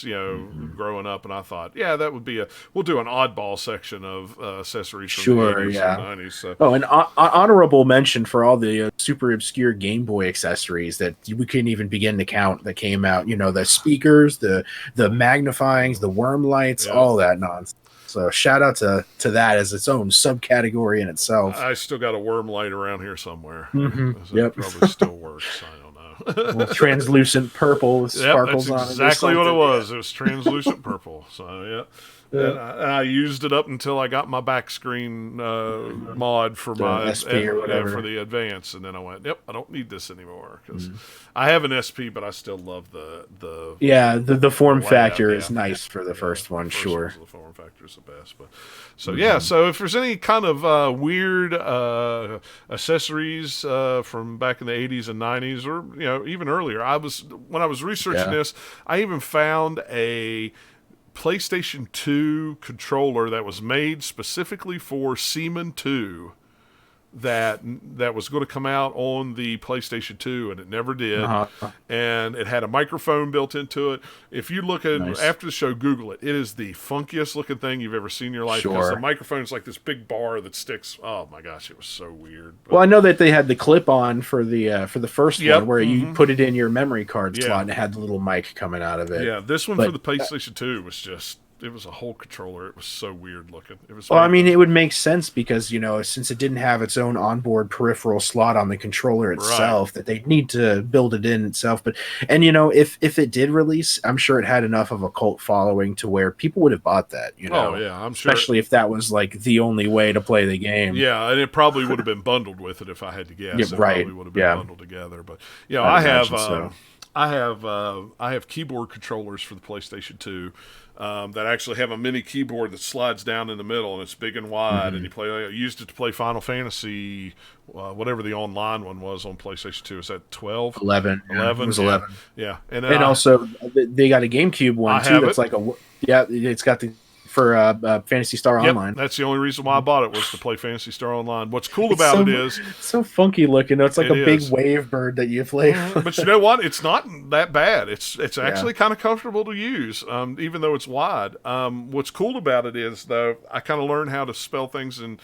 growing up, and I thought, that would be we'll do an oddball section of accessories from the 80s and 90s. So. Oh, an honorable mention for all the super obscure Game Boy accessories that we couldn't even begin to count that came out. The speakers, the magnifyings, the worm lights, all that nonsense. So shout out to that as its own subcategory in itself. I still got a worm light around here somewhere. Yep. Probably still works. I don't know. Translucent purple with sparkles on it. That's exactly what it was. It was translucent purple. So and I used it up until I got my back screen mod for my SP or whatever. For the advance, and then I went, I don't need this anymore because I have an SP, but I still love the form factor is nice for the first one, sure. The form factor is the best, but so so if there's any kind of weird accessories from back in the 80s and 90s, or even earlier, when I was researching this, I even found a PlayStation 2 controller that was made specifically for Seaman 2 that was going to come out on the PlayStation 2, and it never did. And it had a microphone built into it. If you look at it after the show, Google it. It is the funkiest looking thing you've ever seen in your life because the microphone's like this big bar that sticks. Oh my gosh, it was so weird. But, well, I know that they had the clip-on for the first one where you put it in your memory card slot and it had the little mic coming out of it. Yeah, this one for the PlayStation 2 was just... It was a whole controller. It was so weird looking. It was. Well, I mean, it would make sense because since it didn't have its own onboard peripheral slot on the controller itself, that they'd need to build it in itself. But if it did release, I'm sure it had enough of a cult following to where people would have bought that. Oh yeah, I'm sure. Especially if that was like the only way to play the game. Yeah, and it probably would have been bundled with it if I had to guess. Yeah, right. It probably would have been bundled together. But I have. I have keyboard controllers for the PlayStation 2 that actually have a mini keyboard that slides down in the middle, and it's big and wide. And you play. I used it to play Final Fantasy, whatever the online one was on PlayStation 2. Is that 12? 11. 11. It was 11. Yeah. And also they got a GameCube one too. That's like it's got the for Fantasy Star Online. That's the only reason why I bought it, was to play Fantasy Star Online. What's cool about it is it's so funky looking. It's like a big wave bird that you play. But you know what? It's not that bad. It's actually kind of comfortable to use, even though it's wide. What's cool about it is, though, I kind of learned how to spell things in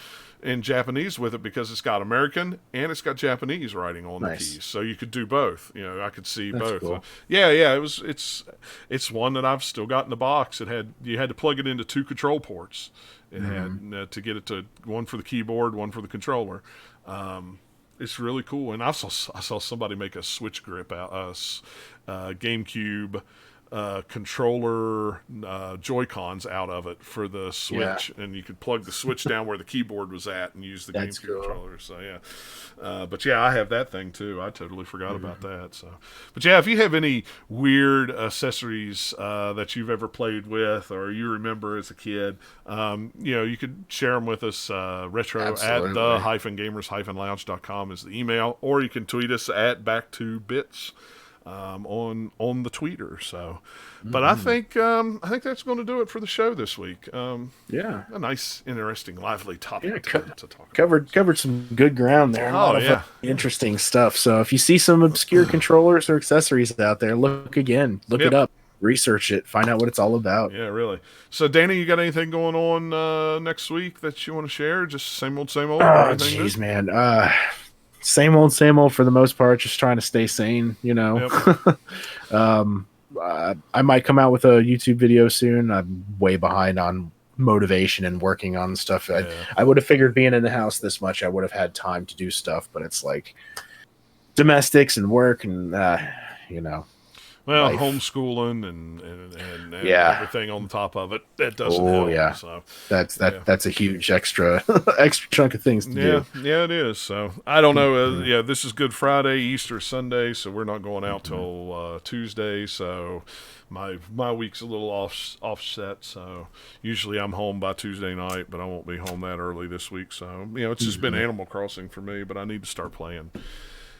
Japanese with it, because it's got American and it's got Japanese writing on the keys, so you could do both. I could see both. Cool. It's one that I've still got in the box. You had to plug it into 2 control ports. It had to get it to one for the keyboard, one for the controller. It's really cool, and I saw somebody make a switch grip out GameCube controller Joy-Cons out of it for the Switch, and you could plug the Switch down where the keyboard was at and use the GameCube controller. So but I have that thing too. I totally forgot about that. So, but if you have any weird accessories that you've ever played with or you remember as a kid, you could share them with us. Retro at the-gamers-lounge.com is the email, or you can tweet us at back2bits. On the tweeter. So, but I think that's going to do it for the show this week. A nice, interesting, lively topic to talk about. Covered some good ground there. A lot of interesting stuff. So if you see some obscure controllers or accessories out there, look again, it up, research it, find out what it's all about. Yeah, really. So Danny, you got anything going on next week that you want to share? Just same old? Oh, jeez, man. Same old for the most part, just trying to stay sane, Yep. I might come out with a YouTube video soon. I'm way behind on motivation and working on stuff. I would have figured being in the house this much, I would have had time to do stuff, but it's like domestics and work and, Well, life. Homeschooling and everything on the top of it, that doesn't help. Yeah. So that's a huge extra chunk of things to do. Yeah, it is. So I don't know. This is Good Friday, Easter Sunday, so we're not going out till Tuesday. So my week's a little offset. So usually I'm home by Tuesday night, but I won't be home that early this week. So it's just been Animal Crossing for me, but I need to start playing.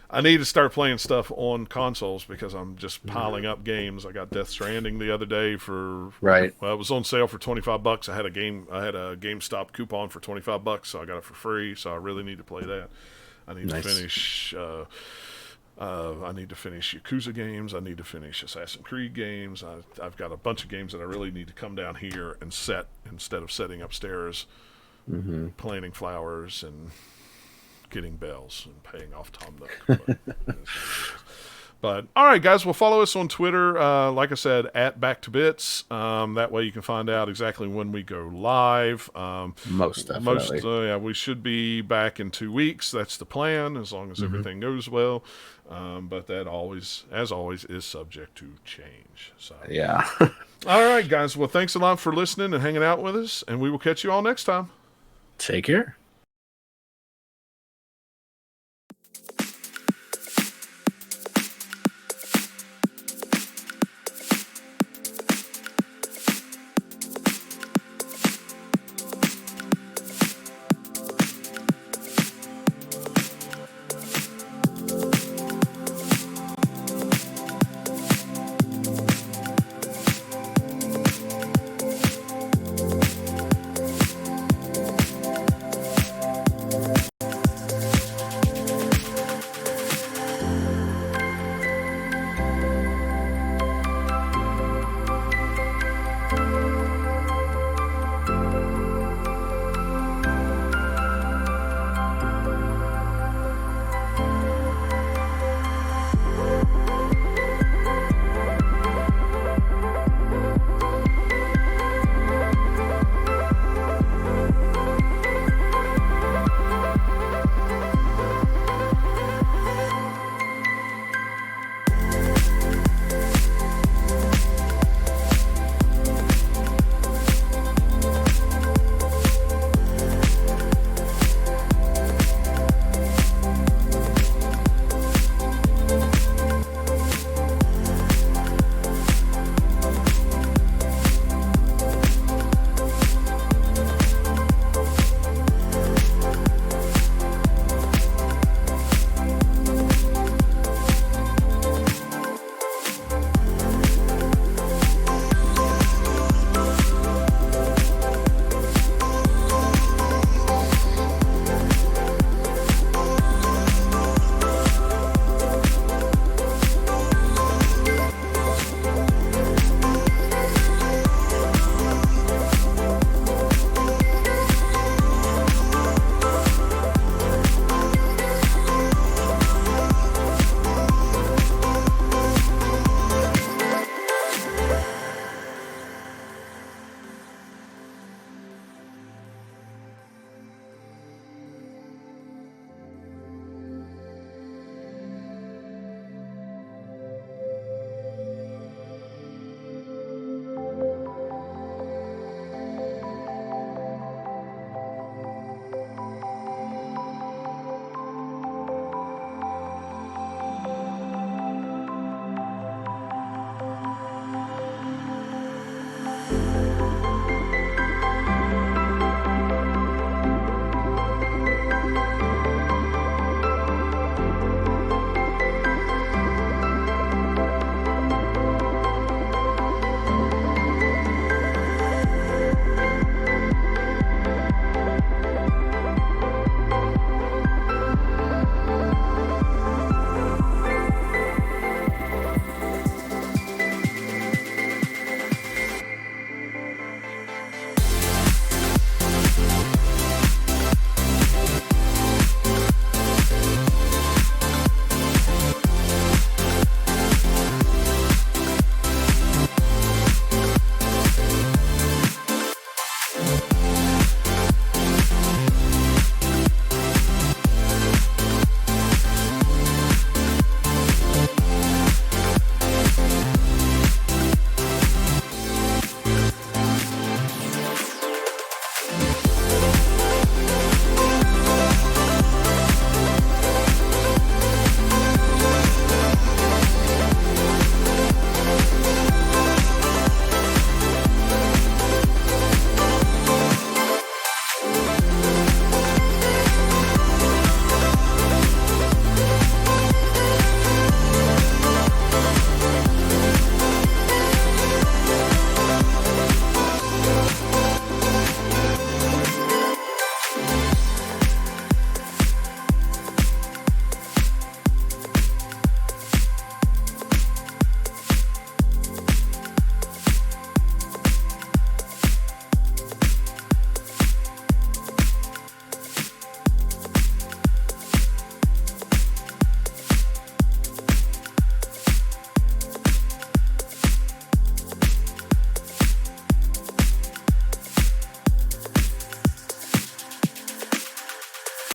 I need to start playing stuff on consoles because I'm just piling up games. I got Death Stranding the other day for Well, it was on sale for $25. I had a GameStop coupon for $25, so I got it for free. So I really need to play that. I need to finish. I need to finish Yakuza games. I need to finish Assassin's Creed games. I've got a bunch of games that I really need to come down here and set instead of setting upstairs, planting flowers and getting bells and paying off Tom Nook. But all right, guys, well, follow us on Twitter. Like I said, at Back2Bits. That way you can find out exactly when we go live. Most definitely. We should be back in 2 weeks. That's the plan, as long as everything goes well. But that as always, is subject to change. So all right, guys. Well, thanks a lot for listening and hanging out with us, and we will catch you all next time. Take care.